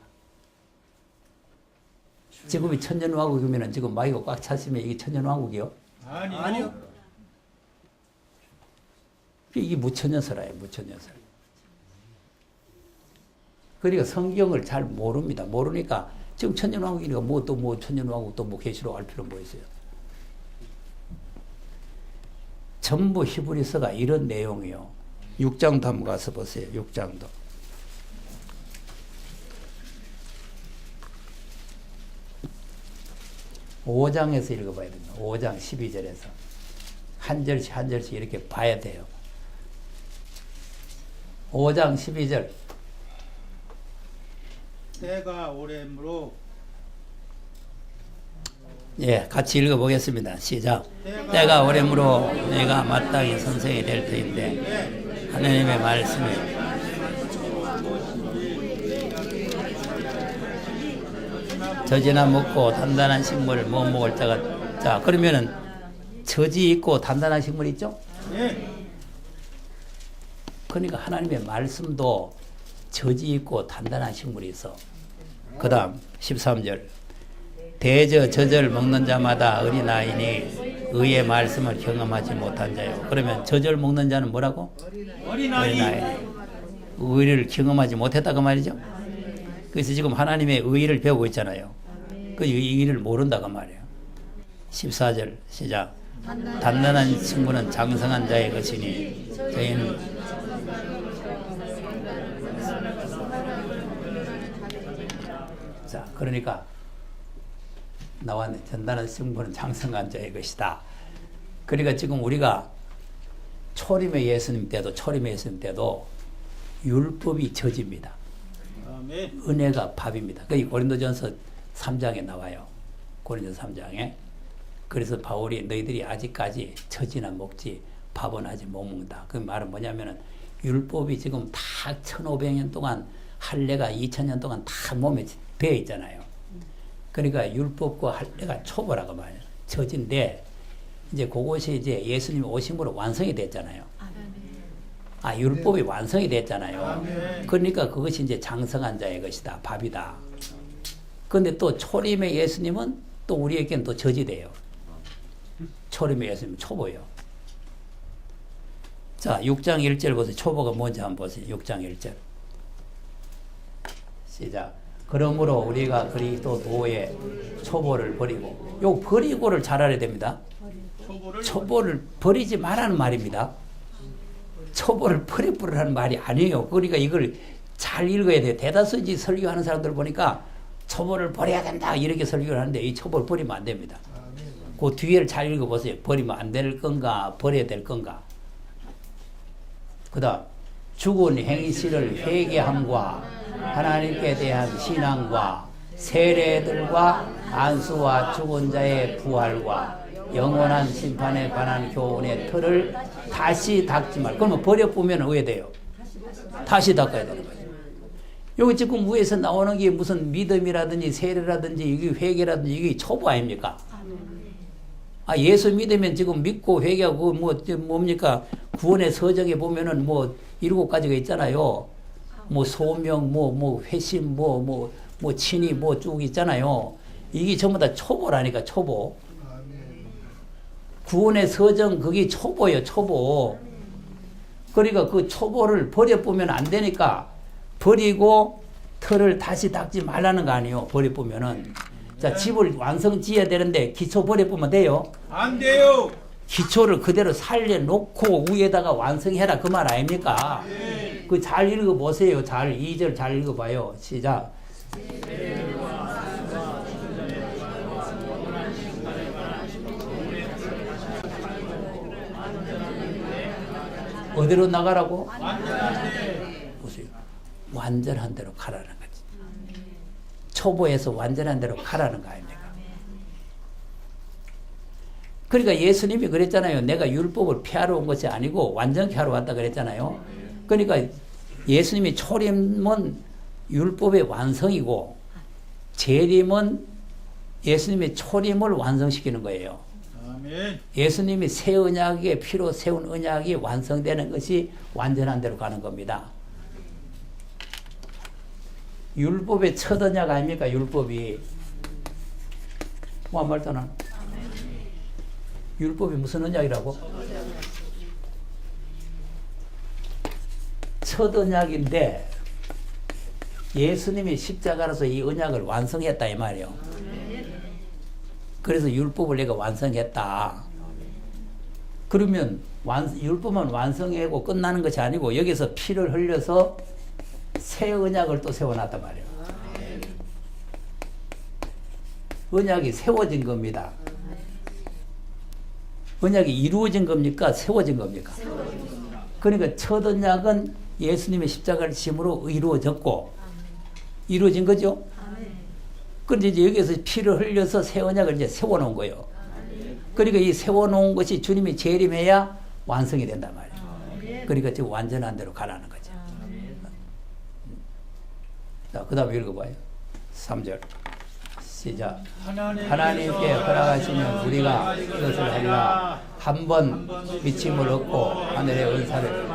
지금이 천년왕국이면 지금 마귀가 꽉 찼으면 이게 천년왕국이요?
아니요.
이게 무천년설화예요. 무천년설. 그러니까 성경을 잘 모릅니다. 모르니까 지금 천년왕국이니까 뭐 또 뭐 천년왕국 또 뭐 계시록 알 필요는 뭐 있어요. 전부 히브리서가 이런 내용이요. 6장도 한번 가서 보세요. 6장도. 5장에서 읽어봐야 됩니다. 5장 12절에서 한 절씩 한 절씩 이렇게 봐야 돼요. 5장 12절.
때가 오래므로
예, 같이 읽어보겠습니다. 시작. 때가 오래므로 내가 마땅히 선생이 될 터인데 하나님의 말씀에 저지나 먹고 단단한 식물을 못 먹을 자가. 자, 그러면은 저지 있고 단단한 식물 있죠?
네.
그러니까 하나님의 말씀도 저지 있고 단단한 식물이 있어. 그 다음 13절. 대저 저절 먹는 자마다 어린아이니 의의 말씀을 경험하지 못한 자요. 그러면 저절 먹는 자는 뭐라고?
어린아이.
의를 경험하지 못했다 그 말이죠. 그래서 지금 하나님의 의를 배우고 있잖아요. 그 의를 모른다 그 말이에요. 14절 시작. 단단한 식물은 장성한 자의 것이니 저희는 자, 그러니까 나왔네. 단단한 식물은 장성한 자의 것이다. 그러니까 지금 우리가 초림의 예수님 때도 율법이 저지입니다.
아멘.
은혜가 밥입니다. 그게 고린도전서 3장에 나와요. 고린도전서 3장에. 그래서 바울이 너희들이 아직까지 저지나 먹지 밥은 아직 못 먹는다. 그 말은 뭐냐면은 율법이 지금 다 1500년 동안 할례가 2000년 동안 다 몸에 배어 있잖아요. 그러니까 율법과 할례가 초보라고 말이에요. 저지인데 이제 그것이 이제 예수님 오심으로 완성이 됐잖아요. 아, 율법이 완성이 됐잖아요. 그러니까 그것이 이제 장성한 자의 것이다. 밥이다. 그런데 또 초림의 예수님은 또 우리에게는 또 저지돼요. 초림의 예수님은 초보예요. 자, 6장 1절 보세요. 초보가 뭔지 한번 보세요. 6장 1절. 시작. 그러므로 우리가 그리스도의 초보를 버리고, 요 버리고를 잘 알아야 됩니다. 초보를 버리지 말라는 말입니다. 초보를 버리라는 말이 아니에요. 그러니까 이걸 잘 읽어야 돼요. 대다수지 설교하는 사람들 보니까 초보를 버려야 된다 이렇게 설교를 하는데 이 초보를 버리면 안 됩니다. 그 뒤에를 잘 읽어보세요. 버리면 안 될 건가 버려야 될 건가. 그 다음 죽은 행실을 회개함과 하나님께 대한 신앙과 세례들과 안수와 죽은 자의 부활과 영원한 심판에 관한 교훈의 틀을 다시 닦지 말. 그러면 버려보면 의외돼요. 다시 닦아야 되는 거죠. 여기 지금 위에서 나오는 게 무슨 믿음이라든지 세례라든지 이게 회개라든지 이게 초보 아닙니까? 아, 예수 믿으면 지금 믿고 회개하고 뭡니까? 구원의 서적에 보면은 뭐 7가지가 있잖아요. 뭐 소명, 회심, 친히 쭉 있잖아요. 이게 전부 다 초보라니까, 초보. 구원의 서정, 그게 초보예요, 초보. 그러니까 그 초보를 버려보면 안 되니까 버리고 틀을 다시 닦지 말라는 거 아니에요, 버려보면은. 자, 집을 완성 지어야 되는데 기초 버려보면 돼요?
안 돼요.
기초를 그대로 살려놓고 위에다가 완성해라 그 말 아닙니까? 그 잘 읽어보세요. 2절 잘 읽어봐요. 시작. 어디로 나가라고? 보세요. 완전한 대로 가라는 거지. 초보에서 완전한 대로 가라는 거 아닙니까? 그러니까 예수님이 그랬잖아요. 내가 율법을 폐하러 온 것이 아니고 완전히 하러 왔다 그랬잖아요. 그러니까 예수님이 초림은 율법의 완성이고 재림은 예수님의 초림을 완성시키는 거예요.
아멘.
예수님이 새 언약의 피로 세운 언약이 완성되는 것이 완전한 대로 가는 겁니다. 율법의 첫 언약 아닙니까? 율법이. 뭐 한 말도는 율법이 무슨 언약이라고? 첫 언약인데 예수님이 십자가로서 이 언약을 완성했다 이 말이에요. 그래서 율법을 내가 완성했다. 그러면 율법만 완성하고 끝나는 것이 아니고 여기서 피를 흘려서 새 언약을 또 세워놨단 말이에요. 언약이 세워진 겁니다. 언약이 이루어진 겁니까? 세워진 겁니까? 그러니까 첫 언약은 예수님의 십자가를 짐으로 이루어졌고 이루어진 거죠? 그런데 이제 여기서 피를 흘려서 새 언약을 이제 세워놓은 거예요. 그러니까 이 세워놓은 것이 주님이 재림해야 완성이 된단 말이에요. 그러니까 지금 완전한 대로 가라는 거죠. 자, 그 다음에 읽어봐요. 3절. 시작. 하나님께 허락하시면 우리가 이것을 하리라. 한 번 미침을 얻고 하늘의 은사를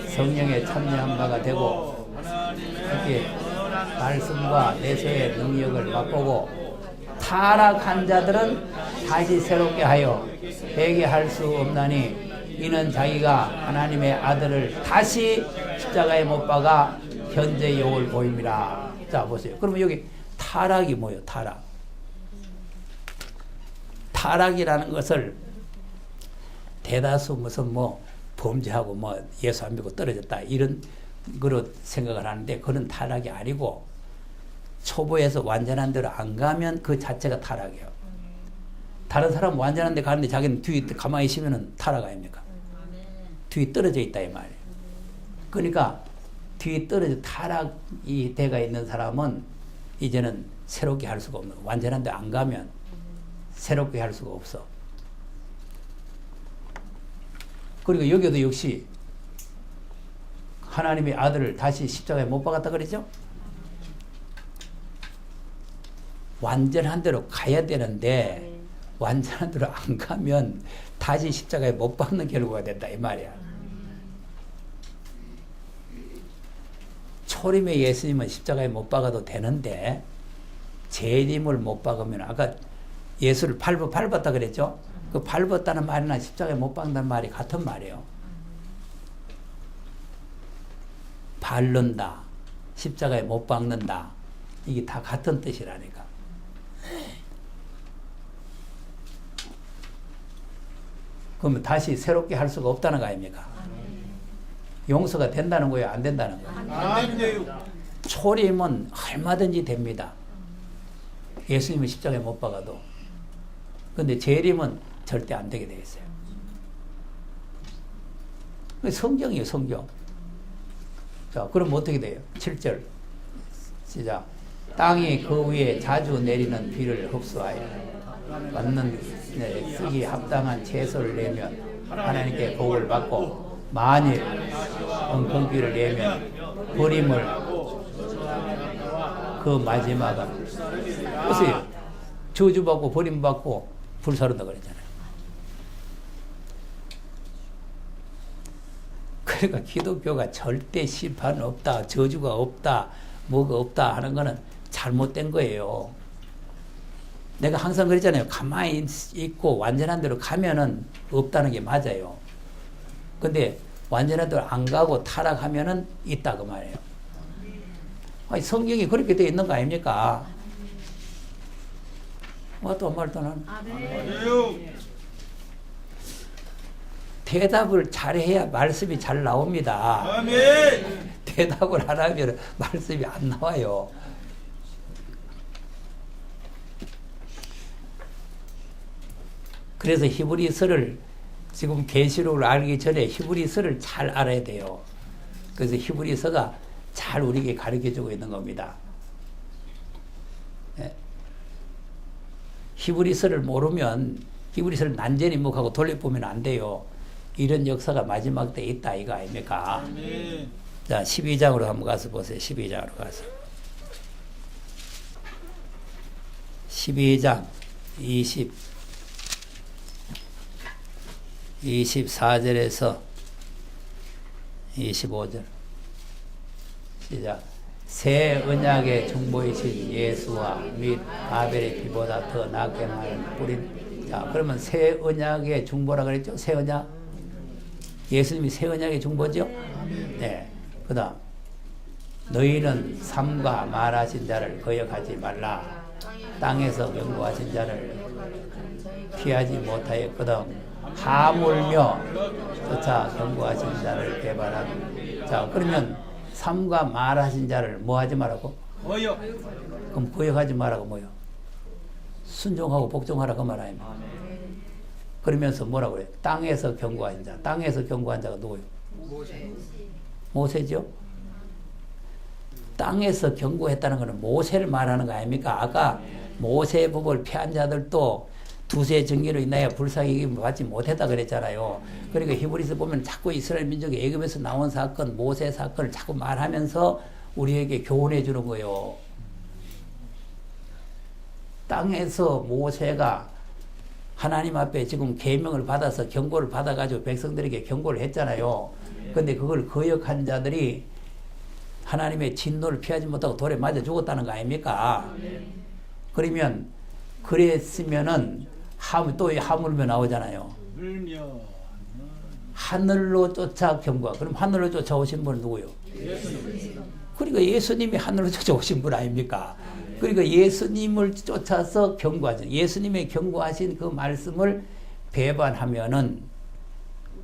성령에 참여한 바가 되고 특히 말씀과 내세의 능력을 맛보고 타락한 자들은 다시 새롭게 하여 회개할 수 없나니 이는 자기가 하나님의 아들을 다시 십자가에 못 박아 현재 욕을 보임이라. 자 보세요. 그러면 여기 타락이 뭐예요? 타락. 타락이라는 것을 대다수 무슨 뭐 범죄하고 뭐 예수 안 믿고 떨어졌다 이런 거로 생각을 하는데 그건 타락이 아니고 초보에서 완전한 대로 안 가면 그 자체가 타락이에요. 다른 사람은 완전한 데 가는데 자기는 뒤에 가만히 있으면 타락 아닙니까? 뒤에 떨어져 있다 이 말이에요. 그러니까 뒤에 떨어져 타락이 돼가 있는 사람은 이제는 새롭게 할 수가 없는, 완전한 데 안 가면 새롭게 할 수가 없어. 그리고 여기도 역시 하나님의 아들을 다시 십자가에 못 박았다 그랬죠? 완전한 대로 가야 되는데 완전한 대로 안 가면 다시 십자가에 못 박는 결과가 된다 이 말이야. 초림의 예수님은 십자가에 못 박아도 되는데 재림을 못 박으면 아까 예수를 밟았다 그랬죠? 그 밟았다는 말이나 십자가에 못 박는다는 말이 같은 말이에요. 밟는다, 십자가에 못 박는다, 이게 다 같은 뜻이라니까. 그러면 다시 새롭게 할 수가 없다는 거 아닙니까? 용서가 된다는 거예요? 안 된다는 거예요?
안 돼요.
초림은 얼마든지 됩니다. 예수님은 십자가에 못 박아도. 근데 재림은 절대 안 되게 되어 있어요. 성경이에요, 성경. 자, 그럼 어떻게 돼요? 7절. 시작. 땅이 그 위에 자주 내리는 비를 흡수하여 받는 쓰기 합당한 채소를 내면 하나님께 복을 받고 만일 엉겅비를 내면 버림을 그 마지막은 보세요. 저주받고 버림받고 불사른다 그랬잖아요. 그러니까 기독교가 절대 심판 없다, 저주가 없다, 뭐가 없다 하는 거는 잘못된 거예요. 내가 항상 그랬잖아요. 가만히 있고 완전한 대로 가면은 없다는 게 맞아요. 근데 완전한 대로 안 가고 타락하면은 있다 그 말이에요. 아니, 성경이 그렇게 되어 있는 거 아닙니까? 또 말도는 대답을 잘해야 말씀이 잘 나옵니다.
아멘.
대답을 안 하면 말씀이 안 나와요. 그래서 히브리서를 지금 계시록을 알기 전에 히브리서를 잘 알아야 돼요. 그래서 히브리서가 잘 우리에게 가르쳐주고 있는 겁니다. 예. 히브리서를 모르면 히브리서를 난전히 목하고 돌려보면 안 돼요. 이런 역사가 마지막 때 있다 이거 아닙니까?
아멘.
자, 12장으로 한번 가서 보세요. 12장으로 가서. 12장 24절에서 25절. 시작. 새 언약의 중보이신 예수와 및 아벨의 피보다 더 낫게 많은 뿌린. 자, 그러면 새 언약의 중보라 그랬죠? 새 언약. 예수님이 새 언약의 중보죠? 네. 그 다음. 너희는 삼가 말하신 자를 거역하지 말라. 땅에서 경고하신 자를 피하지 못하였거든. 하물며 쫓아 경고하신 자를 배반한. 자, 그러면 삼가 말하신 자를 뭐 하지 말라고?
거역.
그럼 거역하지 말라고 뭐요? 순종하고 복종하라 그 말 아닙니까? 그러면서 뭐라고 그래요? 땅에서 경고하신 자. 땅에서 경고한 자가 누구요? 모세죠? 땅에서 경고했다는 것은 모세를 말하는 거 아닙니까? 아까 모세의 법을 피한 자들도 두세 정기로 인하여 불쌍히 받지 못했다 그랬잖아요. 그러니까 히브리서 보면 자꾸 이스라엘 민족이 애굽에서 나온 사건, 모세 사건을 자꾸 말하면서 우리에게 교훈해 주는 거예요. 땅에서 모세가 하나님 앞에 지금 계명을 받아서 경고를 받아가지고 백성들에게 경고를 했잖아요. 근데 그걸 거역한 자들이 하나님의 진노를 피하지 못하고 돌에 맞아 죽었다는 거 아닙니까? 그러면 그랬으면은 또 하물며 나오잖아요.
물며
하늘로 쫓아 경고하. 그럼 하늘로 쫓아오신 분은 누구요? 그러니까 예수님이 하늘로 쫓아오신 분 아닙니까? 그러니까 예수님을 쫓아서 경고하죠. 예수님의 경고하신 그 말씀을 배반하면은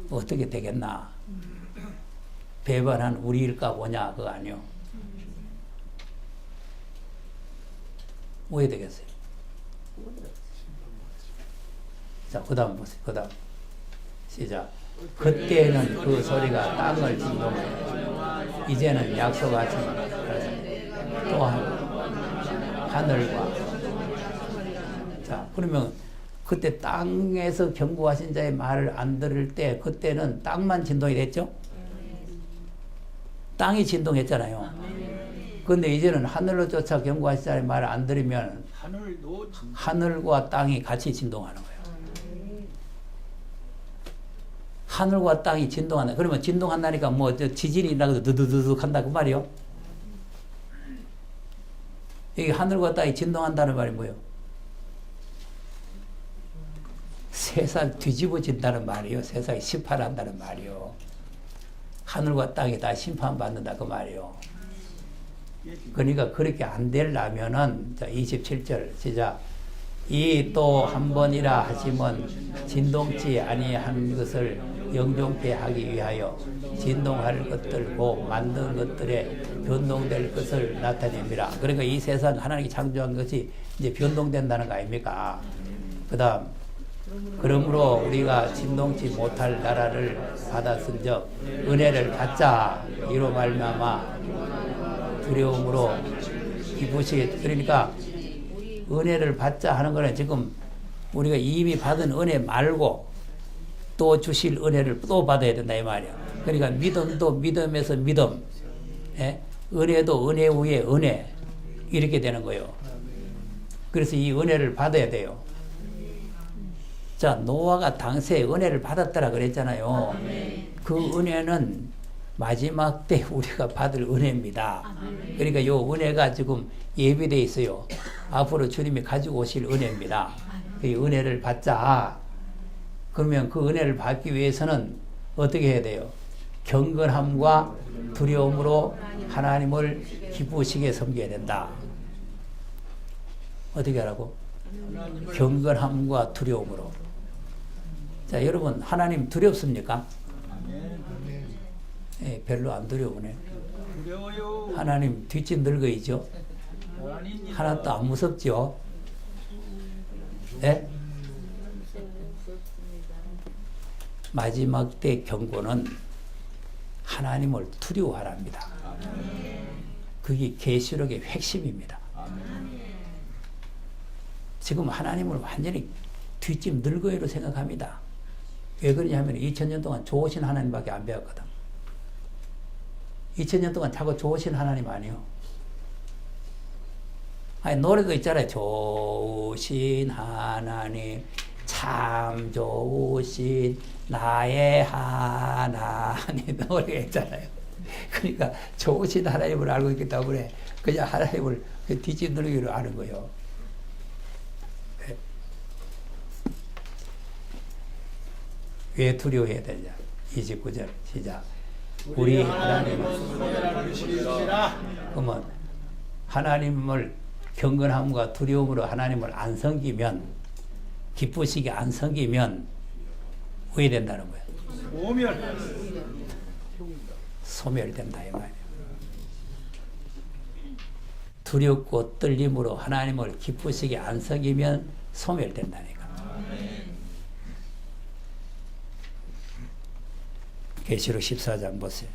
어떻게 되겠나? 배반한 우리일까 보냐 그거 아니요. 왜 되겠어요? 자, 그 다음 보세요. 그 다음 시작. 그때는 그 소리가 땅을 진동해. 이제는 약속하신 또한 하늘과. 자, 그러면 그때 땅에서 경고하신 자의 말을 안 들을 때 그때는 땅만 진동이 됐죠? 땅이 진동했잖아요. 그런데 이제는 하늘로 쫓아 경고하신 자의 말을 안 들으면 하늘과 땅이 같이 진동하는 거예요. 하늘과 땅이 진동한다. 그러면 진동한다니까 뭐 지진이 나고 드드드득 한다 그 말이요. 이게 하늘과 땅이 진동한다는 말이 뭐예요? 세상 뒤집어진다는 말이요. 세상이 심판한다는 말이요. 하늘과 땅이 다 심판받는다 그 말이요. 그러니까 그렇게 안 되려면은 자 27절 시작. 이 또 한 번이라 하시면 진동치 아니한 것을 영종케 하기 위하여 진동할 것들 곧 만든 것들에 변동될 것을 나타냅니다. 그러니까 이 세상 하나님이 창조한 것이 이제 변동된다는 거 아닙니까? 그 다음 그러므로 우리가 진동치 못할 나라를 받았은즉 은혜를 받자. 이로 말미암아 두려움으로 기쁘시게. 그러니까 은혜를 받자 하는 거는 지금 우리가 이미 받은 은혜 말고 또 주실 은혜를 또 받아야 된다 이 말이야. 그러니까 믿음도 믿음에서 믿음, 은혜도 은혜 위에 은혜 이렇게 되는 거예요. 그래서 이 은혜를 받아야 돼요. 자, 노아가 당시에 은혜를 받았더라 그랬잖아요. 그 은혜는 마지막 때 우리가 받을 은혜입니다. 그러니까 이 은혜가 지금 예비되어 있어요. 앞으로 주님이 가지고 오실 은혜입니다. 그 은혜를 받자. 그러면 그 은혜를 받기 위해서는 어떻게 해야 돼요? 경건함과 두려움으로 하나님을 기쁘시게 섬겨야 된다. 어떻게 하라고? 경건함과 두려움으로. 자, 여러분 하나님 두렵습니까? 예, 별로 안 두려우네. 하나님 뒷집 늙어이죠? 하나도 안 무섭죠? 예? 마지막 때 경고는 하나님을 두려워하랍니다. 그게 계시록의 핵심입니다. 지금 하나님을 완전히 뒷집 늙어요로 생각합니다. 왜 그러냐면 2000년 동안 좋으신 하나님밖에 안 배웠거든. 2000년 동안 자꾸 좋으신 하나님 아니요. 아니 노래도 있잖아요. 좋으신 하나님, 참 좋으신 나의 하나님 노래가 있잖아요. 그러니까 좋으신 하나님을 알고 있기 때문에 그냥 하나님을 뒷집 늙기로 아는 거예요. 네. 왜 두려워해야 되냐? 29절 시작. 우리 하나님은
소멸하시리라.
그러면 하나님을 경건함과 두려움으로 하나님을 안 섬기면, 기쁘시게 안 섬기면 왜 된다는 거예요?
소멸.
소멸된다 이 말이에요. 두렵고 떨림으로 하나님을 기쁘시게 안 섬기면 소멸된다니까. 계시록 14장 보세요.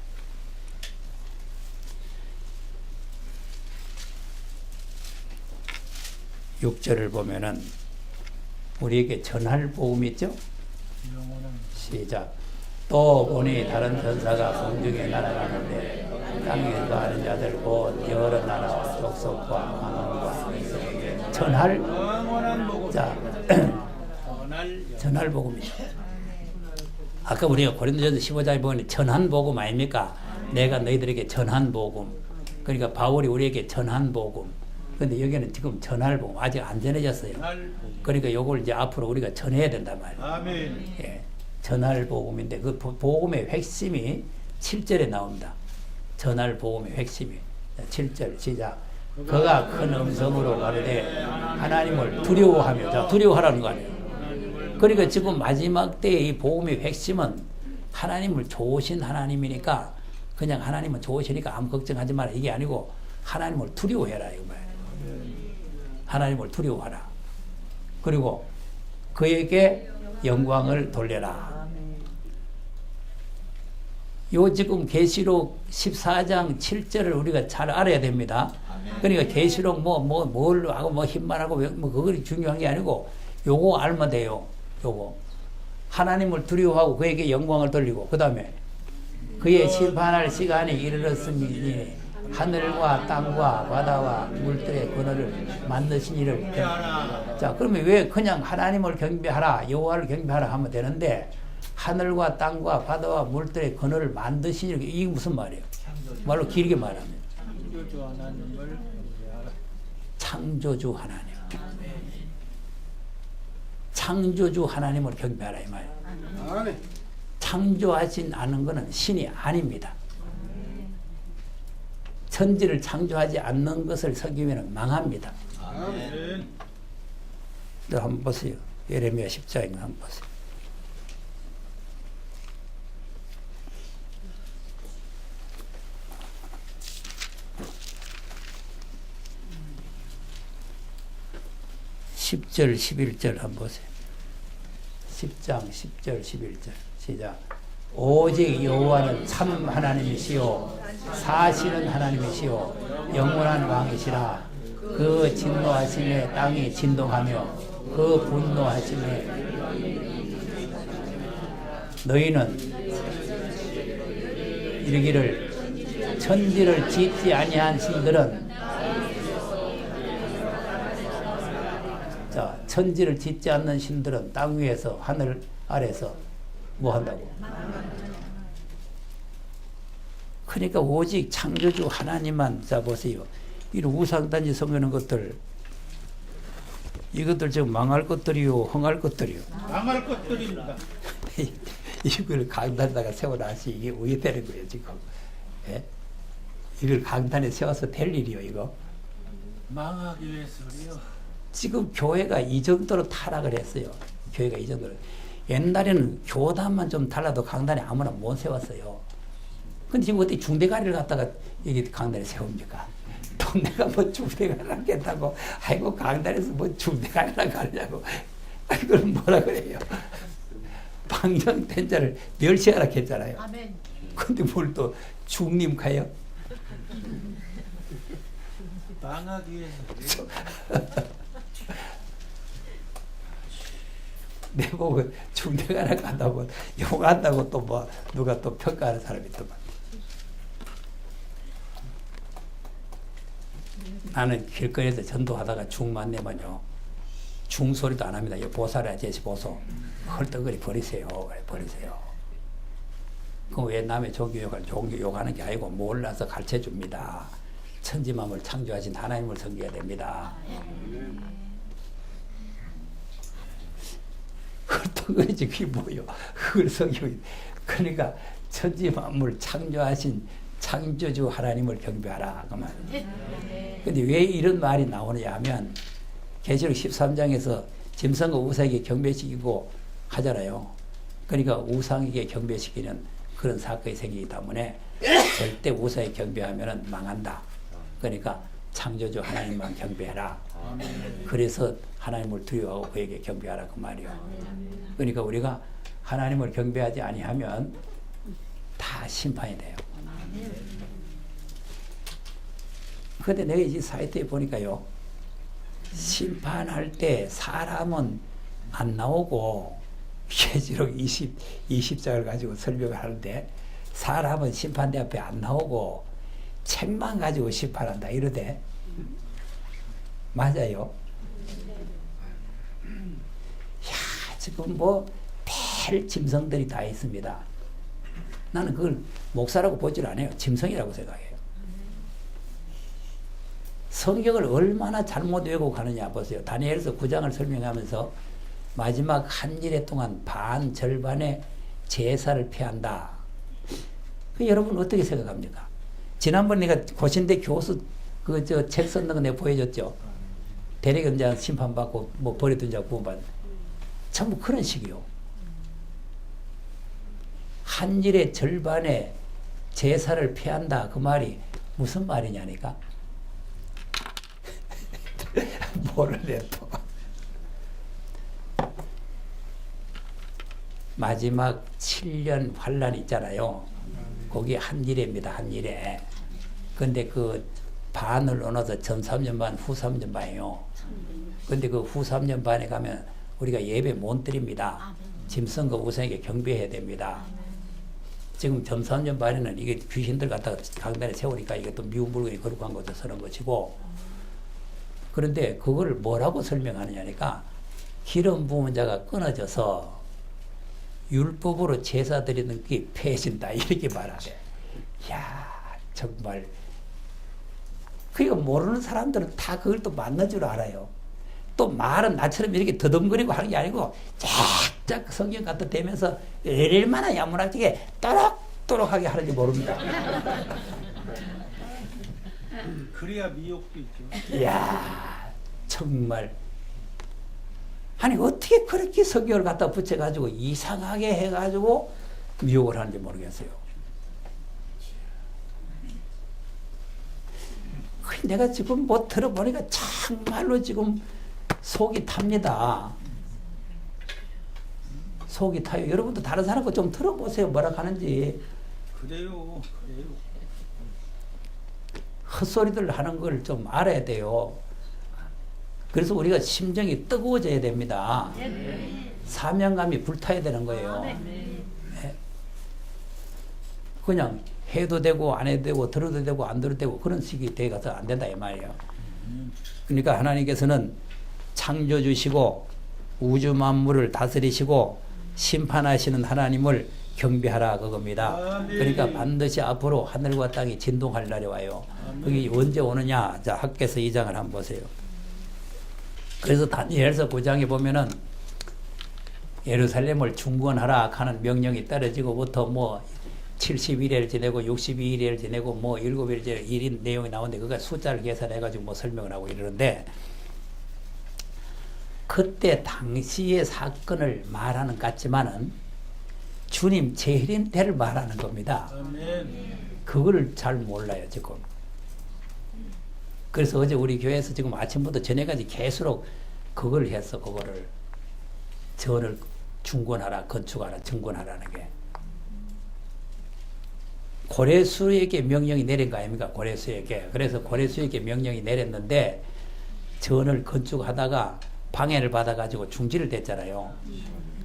6절을 보면은 우리에게 전할 복음이 있죠? 시작. 또 보니 다른 천사가 공중에 날아가는데 땅에 거하는 자들 곧 여러 나라와 족속과 방언과 전할
영원한 복음.
자
전할
전할 복음이죠. 아까 우리가 고린도전서 15장에 보니 전한 복음 아닙니까? 내가 너희들에게 전한 복음. 그러니까 바울이 우리에게 전한 복음. 근데 여기는 지금 전할 복음 아직 안 전해졌어요.
전할 복음.
그러니까 요걸 이제 앞으로 우리가 전해야 된단 말이에요.
아멘.
예, 전할 복음인데 그 복음의 핵심이 7절에 나옵니다. 전할 복음의 핵심이 7절 시작. 그가 큰 음성으로 가르되 하나님을 두려워하며, 자 두려워하라는 거 아니에요. 그러니까 지금 마지막 때의 이 복음의 핵심은 하나님을 좋으신 하나님이니까 그냥 하나님은 좋으시니까 아무 걱정하지 마라 이게 아니고 하나님을 두려워해라 이거 말이에요. 하나님을 두려워하라. 그리고 그에게 영광을 돌려라. 요 지금 계시록 14장 7절을 우리가 잘 알아야 됩니다. 그러니까 계시록 뭘로 하고 뭐 힘만 하고 뭐 그거 중요한 게 아니고 요거 알면 돼요. 요거 하나님을 두려워하고 그에게 영광을 돌리고 그 다음에 그의 심판할 시간이 이르렀으니 하늘과 땅과 바다와 물들의 근원을 만드신 이를 자 그러면 왜 그냥 하나님을 경배하라 여호와를 경배하라 하면 되는데 하늘과 땅과 바다와 물들의 근원을 만드신 이를 이게 무슨 말이에요? 말로 길게 말하면
창조주 하나님을 경배하라.
창조주 하나님 창조주 하나님을 경배하라 이 말이에요.
아멘.
창조하진 않은 것은 신이 아닙니다. 천지를 창조하지 않는 것을 섬기면 망합니다.
아멘.
또 한번 보세요. 예레미야 10장에 한번 보세요. (10절) (11절) 한번 보세요. 10장 10절 11절 시작. 오직 여호와는 참 하나님이시요 사실은 하나님이시요 영원한 왕이시라. 그 진노하심에 땅이 진동하며 그 분노하심에 너희는 이르기를 천지를 짓지 아니한 신들은 자 천지를 짓지 않는 신들은 땅 위에서 하늘 아래서 뭐 한다고? 그러니까 오직 창조주 하나님만 자 보세요. 이런 우상단지 섬기는 것들 이것들 지금 망할 것들이요 흥할 것들이요.
망할 것들입니다.
이걸 강단에다가 세워놔시 이게 왜 되는 거예요 지금? 예? 이걸 강단에 세워서 될 일이요 이거?
망하기 위해서요.
지금 교회가 이 정도로 타락을 했어요. 교회가 이 정도로. 옛날에는 교단만 좀 달라도 강단에 아무나 못 세웠어요. 근데 지금 어떻게 중대가리를 갖다가 여기 강단에 세웁니까? 동네가 뭐 중대가리를 하겠다고, 아이고, 강단에서 뭐 중대가리를 가느냐고. 그걸 뭐라 그래요? 방정된 자를 멸시하라 했잖아요.
아멘.
근데 뭘 또 중림 가요?
망하기 위해서.
내보고 중대가나 간다고 욕한다고 또 뭐 누가 또 평가하는 사람이 있더만. 나는 길거리에서 전도하다가 중 만나면요 중 소리도 안 합니다. 이 보살이 아저씨 보소 헐떡거리 버리세요. 그래, 버리세요. 그럼 왜 남의 종교 욕하는 게 아니고 몰라서 가르쳐 줍니다. 천지만물 창조하신 하나님을 섬겨야 됩니다. 헐떡거리지 그게 뭐요? 그걸 섬기고 그러니까 천지만물 창조하신 창조주 하나님을 경배하라 그 말이에요. 근데 왜 이런 말이 나오느냐 하면 계시록 13장에서 짐승과 우상에게 경배시키고 하잖아요. 그러니까 우상에게 경배시키는 그런 사건이 생기기 때문에 절대 우상에 경배하면 망한다. 그러니까 창조주 하나님만 경배해라. 그래서 하나님을 두려워하고 그에게 경배하라 그 말이요. 그러니까 우리가 하나님을 경배하지 아니하면 다 심판이 돼요. 근데 내가 이 사이트에 보니까요 심판할 때 사람은 안 나오고 계시록 20장을 가지고 설명을 하는데 사람은 심판대 앞에 안 나오고 책만 가지고 심판한다 이러대. 맞아요? 야, 지금 뭐 별 짐승들이 다 있습니다. 나는 그걸 목사라고 보질 않아요. 짐승이라고 생각해요. 성경을 얼마나 잘못 왜곡하느냐 보세요. 다니엘서 9장을 설명하면서 마지막 한 일에 동안 반 절반의 제사를 피한다. 여러분 어떻게 생각합니까? 지난번 내가 고신대 교수 그 저 책 썼는 거 내가 보여줬죠. 대리검장 심판받고 뭐 버려둔 자 구원받는 전부 그런 식이요. 한 일의 절반의 제사를 피한다. 그 말이 무슨 말이냐니까? 모르네 또. 마지막 7년 환란 있잖아요. 거기 한 일회입니다. 한 일회. 근데 그 반을 나눠서 전 3년 반, 후 3년 반이에요. 근데 그 후 3년 반에 가면 우리가 예배 못 드립니다. 짐승과 우상에게 경배해야 됩니다. 지금 전 3년 반에는 이게 귀신들 갖다가 강단에 세우니까 이게 또 미운 물건이 거룩한 곳에 서는 것이고, 그런데 그걸 뭐라고 설명하느냐니까 기름 부은 자가 끊어져서 율법으로 제사 드리는 게 폐해진다 이렇게 말하대. 이야 정말 그러니까 모르는 사람들은 다 그걸 또 맞는 줄 알아요. 또 말은 나처럼 이렇게 더듬거리고 하는 게 아니고 쫙쫙 성경 갖다 대면서 얼마나 야무나게 또록또록하게 하는지 모릅니다.
그래야 미혹도 있죠.
이야 정말 아니 어떻게 그렇게 성경을 갖다 붙여가지고 이상하게 해가지고 미혹을 하는지 모르겠어요. 내가 지금 뭐 들어보니까 정말로 지금 속이 탑니다. 속이 타요. 여러분도 다른 사람 거 좀 들어보세요. 뭐라 하는지.
그래요.
헛소리들 하는 걸 좀 알아야 돼요. 그래서 우리가 심정이 뜨거워져야 됩니다. 사명감이 불타야 되는 거예요. 네. 그냥 해도 되고 안 해도 되고 들어도 되고 안 들어도 되고 그런 식이 돼가서 안 된다 이 말이에요. 그러니까 하나님께서는 창조주시고 우주 만물을 다스리시고 심판하시는 하나님을 경배하라 그겁니다. 그러니까 반드시 앞으로 하늘과 땅이 진동할 날이 와요. 그게 언제 오느냐? 자, 학개서 2장을 한번 보세요. 그래서 다니엘서 9장에 보면은 예루살렘을 중건하라 하는 명령이 떨어지고부터 뭐 71일 지내고 62일을 지내고 뭐 7일 지내고 일인 내용이 나오는데 그거 숫자를 계산해가지고 뭐 설명을 하고 이러는데 그때 당시의 사건을 말하는 것 같지만은 주님 재림 때를 말하는 겁니다. 그거를 잘 몰라요 지금. 그래서 어제 우리 교회에서 지금 아침부터 저녁까지 계속 그걸 했어. 그거를 전을 중건하라 건축하라 증건하라는 게 고레수에게 명령이 내린 거 아닙니까? 고레수에게. 그래서 고레수에게 명령이 내렸는데 전을 건축하다가 방해를 받아가지고 중지를 됐잖아요.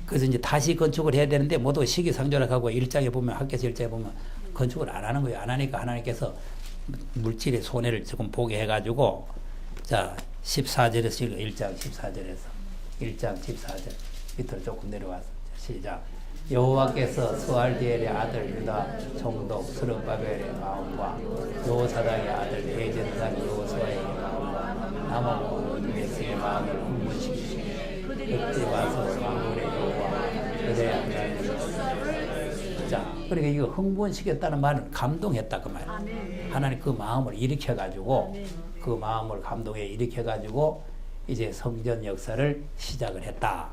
그래서 이제 다시 건축을 해야 되는데 모두 시기상조락하고 일장에 보면 학교에서 일장에 보면 건축을 안 하는 거예요. 안 하니까 하나님께서 물질의 손해를 조금 보게 해가지고 자 14절에서 읽어 1장 14절에서 1장 14절 밑으로 조금 내려와서 시작. 여호와께서 스알디엘의 아들 유다 총독 스룹바벨의 마음과 여호사닥의 아들 예전산 여호수아의 마음과 남은 모든 백성의 마음을 흥분시키시니 그때 와서 만군의 여호와 그대 하나님 자 그러니까 이거 흥분시켰다는 말은 감동했다 그 말. 하나님 그 마음을 일으켜가지고 그 마음을 감동에 일으켜가지고 이제 성전 역사를 시작을 했다.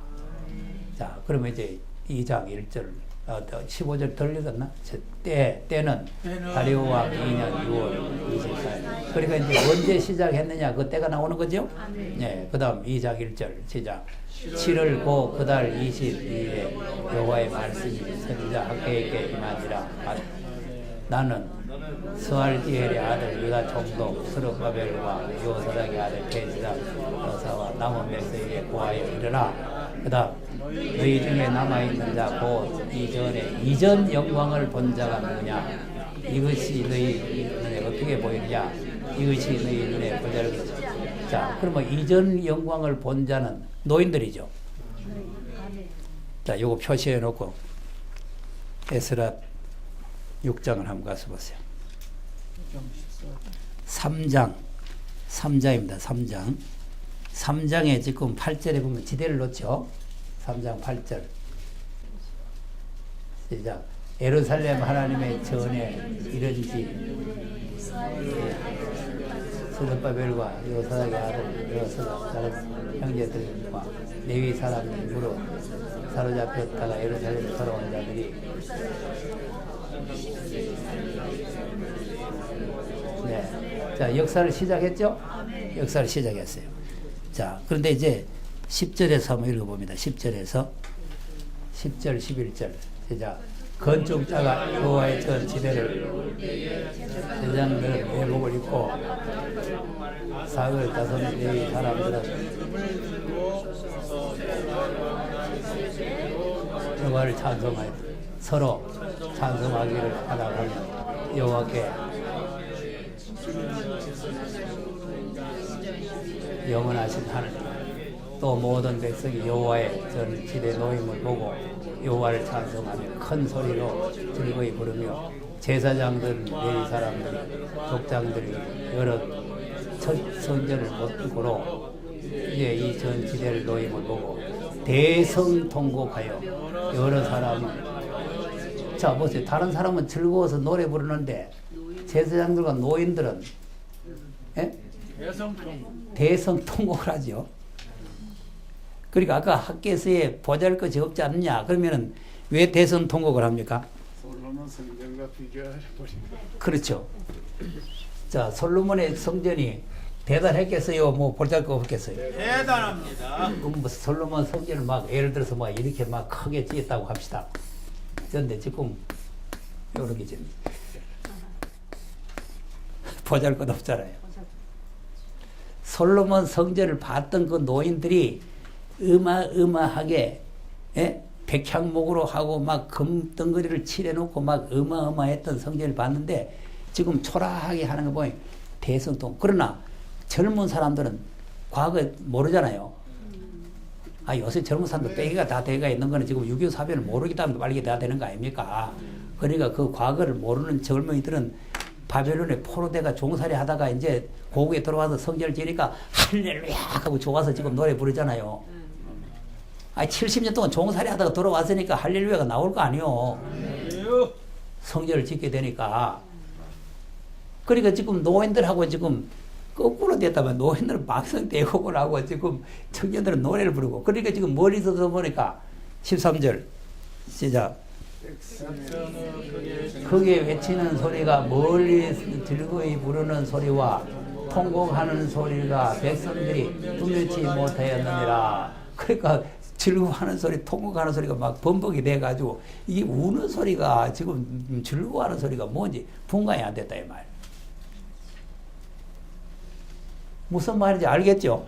자 그러면 이제 2장 1절 15절 덜 읽었나? 때는 다리오 왕 2년 6월 24일. 그러니까 이제 언제 시작했느냐 그때가 나오는 거죠? 네. 그 다음 2장 1절 시작. 7월 고 그달 22일에 여호와의 말씀이 선지자 학개에게 임하니라. 나는 스알디엘의 아들 유다 총독 스룹바벨과 여호사닥의 아들 베지다 여사와 남은 백성에게 고하여 이르라. 그 다음 너희 중에 남아있는 자 곧 이전 영광을 본 자가 누구냐. 이것이 너희 눈에 어떻게 보이느냐. 이것이 너희 눈에 보자르겠지. 자 그러면 이전 영광을 본 자는 노인들이죠. 자 요거 표시해 놓고 에스라 6장을 한번 가서 보세요. 3장입니다. 3장. 3장에 지금 8절에 보면 지대를 놓죠. 3장 8절. 시작. 예루살렘 하나님의 전에 이른지 스룹바벨과 여호사닥의 아들 여호사닥 다른 형제들과 레위 사람들 무릎 사로잡혔다가 예루살렘에 돌아온 자들이 네. 자, 역사를 시작했죠? 역사를 시작했어요. 자, 그런데 이제 10절에서 한번 읽어봅니다. 10절에서 10절, 11절. 시작. 건축자가 여호와의 전 지대를 제장들은 내복을 입고 사흘 다섯 레위 사람들은 여호와를 찬송하여 서로 찬송하기를 하나하며 여호와께 영원하신 하나님 또 모든 백성이 여호와의 전 지대 노임을 보고 여호와를 찬송하며 큰 소리로 즐거이 부르며 제사장들 레위 사람들이 족장들이 여러 첫 선전을 못고로 이제 이 전 지대를 노임을 보고 대성통곡하여 여러 사람은 자 보세요. 다른 사람은 즐거워서 노래 부르는데 제사장들과 노인들은 예? 대성통곡을 하죠. 그러니까 아까 학계서에 보잘것이 없지 않느냐 그러면은 왜 대성통곡을 합니까?
솔로몬 성전과 비교해버립니다.
그렇죠. 자 솔로몬의 성전이 대단했겠어요? 뭐 보잘것 없겠어요?
대단합니다.
뭐 솔로몬 성전을 막 예를 들어서 막 이렇게 막 크게 지었다고 합시다. 그런데 지금 이렇게 지금 보잘것 없잖아요. 솔로몬 성전을 봤던 그 노인들이 어마어마하게 예? 백향목으로 하고 막 금덩어리를 칠해놓고 막 어마어마했던 성전을 봤는데 지금 초라하게 하는 거 보니 대성통. 그러나 젊은 사람들은 과거 모르잖아요. 아 요새 젊은 사람들 빼기가 다 돼가 있는 거는 지금 6.25 사변을 모르기 때문에 말게 다 되는 거 아닙니까? 그러니까 그 과거를 모르는 젊은이들은 바벨론에 포로대가 종살이 하다가 이제 고국에 들어와서 성전을 지으니까 할렐루야 하고 좋아서 지금 노래 부르잖아요. 아 70년 동안 종살이 하다가 돌아왔으니까 할렐루야가 나올 거 아니요. 성전을 짓게 되니까. 그러니까 지금 노인들하고 지금 거꾸로 됐다면 노인들은 막상 대곡을 하고 지금 청년들은 노래를 부르고 그러니까 지금 머리서서 보니까 13절 시작. 크게 외치는 소리가 멀리 즐거이 부르는 소리와 통곡하는 소리가 백성들이 분별치 못하였느니라. 그러니까 즐거워하는 소리, 통곡하는 소리가 막 번복이 돼가지고 이게 우는 소리가 지금 즐거워하는 소리가 뭔지 분간이 안 됐다 이 말. 무슨 말인지 알겠죠?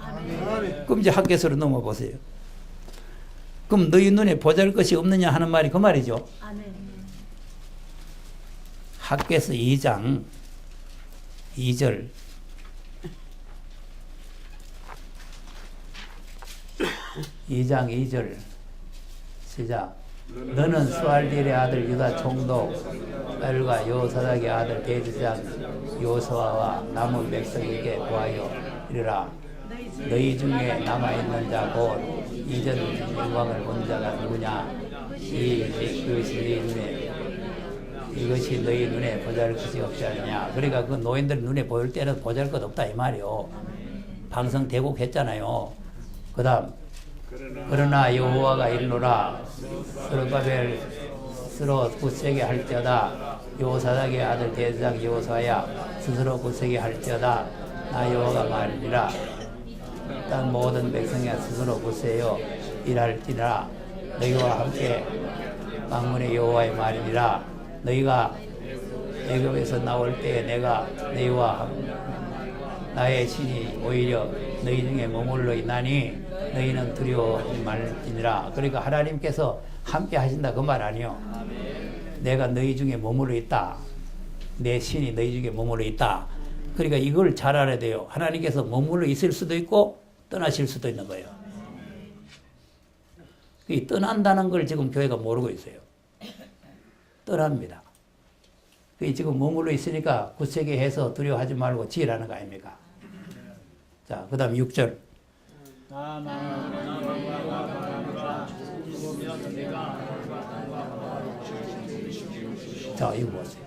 그럼 이제 학개서로 넘어 보세요. 그럼 너희 눈에 보잘것이 없느냐 하는 말이 그 말이죠. 학개서 2장 2절 시작. 너는 스알디엘의 아들 유다 총독 엘과 여호사닥의 아들 대제사장 여호수아와 남은 백성에게 구하여 이르라. 너희 중에 남아있는 자 곧 이전 영광을 본 자가 누구냐? 이것이 너희 눈에 보잘것이 없지 않느냐. 그러니까 그 노인들 눈에 보일 때는 보잘것 없다 이 말이요. 방송 대곡했잖아요. 그 다음 그러나 여호와가 이르노라. 스룹바벨 스스로 굳세게 할지어다. 여호사닥의 아들 대제사장 여호수아야 스스로 굳세게 할지어다. 나 여호와가 말이니라. 땅 모든 백성이 스스로 굳세요 일할지라. 너희와 함께 만군의 여호와의 말이니라. 너희가 애굽에서 나올 때에 내가 너희와 나의 신이 오히려 너희 중에 머물러 있나니 너희는 두려워하지 말지니라. 그러니까 하나님께서 함께 하신다 그 말 아니요. 내가 너희 중에 머물러 있다. 내 신이 너희 중에 머물러 있다. 그러니까 이걸 잘 알아야 돼요. 하나님께서 머물러 있을 수도 있고 떠나실 수도 있는 거예요. 떠난다는 걸 지금 교회가 모르고 있어요. 떠납니다. 지금 머물러 있으니까 굳세게 해서 두려워하지 말고 지으라는 거 아닙니까? 자, 그 다음 6절. 자, 이거 보세요.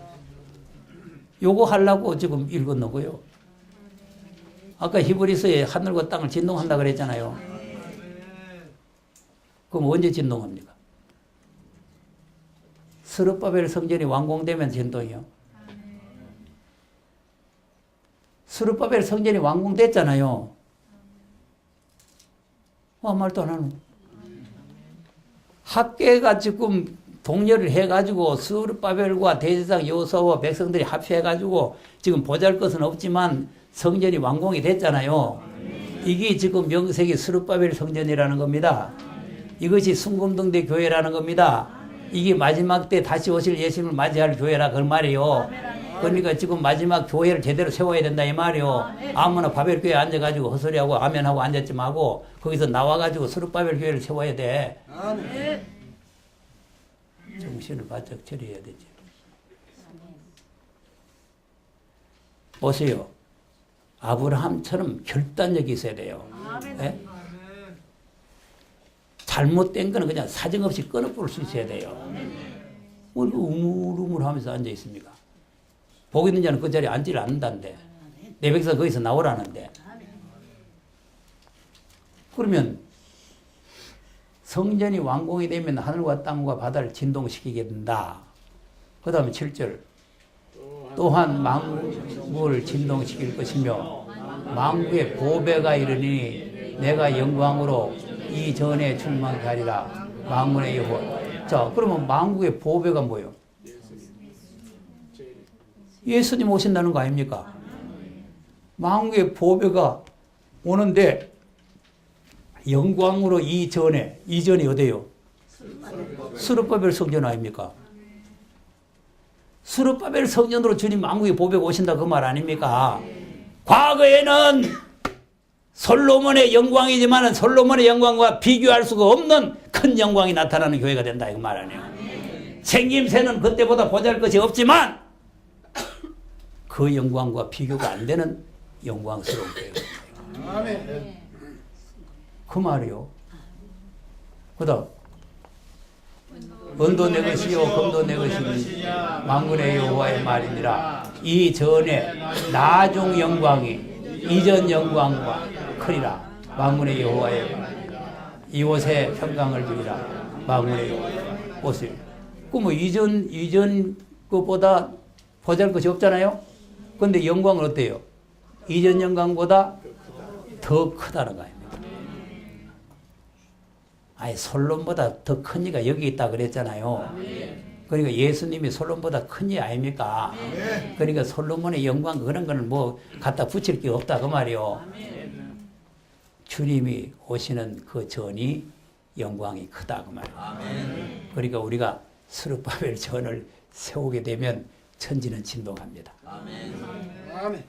요거 하려고 지금 읽었는 거요. 아까 히브리서에 하늘과 땅을 진동한다 그랬잖아요. 그럼 언제 진동합니까? 스룹바벨 성전이 완공되면 진동이요. 스룹바벨 성전이 완공됐잖아요. 아무 말도 안 하는. 학계가 지금 동료를 해가지고 스룹바벨과 대제사장 여호수아와 백성들이 합해가지고 지금 보잘것은 없지만 성전이 완공이 됐잖아요. 이게 지금 명색이 스룹바벨 성전이라는 겁니다. 이것이 순금동대 교회라는 겁니다. 이게 마지막 때 다시 오실 예수님을 맞이할 교회라 그 말이에요. 그러니까 지금 마지막 교회를 제대로 세워야 된다 이 말이에요. 아무나 바벨교회에 앉아가지고 헛소리하고 아멘하고 앉았지 말고 거기서 나와가지고 스룹바벨 교회를 세워야 돼. 정신을 바짝 차려야 되지. 보세요. 아브라함처럼 결단력이 있어야 돼요. 네? 잘못된 거는 그냥 사정없이 끊어버릴 수 있어야 돼요. 왜 우물우물 하면서 앉아 있습니까? 복 있는 자는 그 자리에 앉지를 않는다는데. 내 백성 거기서 나오라는데. 그러면 성전이 완공이 되면 하늘과 땅과 바다를 진동시키게 된다. 그 다음에 7절. 또한 만국을 진동시킬 것이며 만국의 보배가 이르니 내가 영광으로 이전에 출망케 하리라. 만군의 여호와. 자, 그러면 만국의 보배가 뭐예요? 예수님 오신다는 거 아닙니까? 만국의 보배가 오는데 영광으로 이전이 어디예요? 스룹바벨 성전 아닙니까? 스룹바벨 성전으로 주님 만국의 보배가 오신다 그 말 아닙니까? 과거에는 솔로몬의 영광이지만 솔로몬의 영광과 비교할 수가 없는 큰 영광이 나타나는 교회가 된다 이 말 아니에요. 생김새는 그때보다 보잘것이 없지만 그 영광과 비교가 안 되는 영광스러운 교회가 된다. 그 말이요. 그 다음 은도 내 것이요 금도 내 것이니 만군의 여호와의 말이니라. 이전에 나중 영광이 이전 영광과 크리라. 만군의 여호와의 이곳에 평강을 주리라. 만군의 여호와. 보세요. 그럼 이전 것보다 보잘것이 없잖아요. 근데 영광은 어때요? 이전 영광보다 더 크다는 거 아닙니까? 아니 솔론보다 더 큰 이가 여기 있다 그랬잖아요. 그러니까 예수님이 솔로몬보다 큰 이 아닙니까? 그러니까 솔로몬의 영광 그런 거는 뭐 갖다 붙일 게 없다 그 말이요. 주님이 오시는 그 전이 영광이 크다 그 말이에요. 그러니까 우리가 스룹바벨 전을 세우게 되면 천지는 진동합니다.
아멘.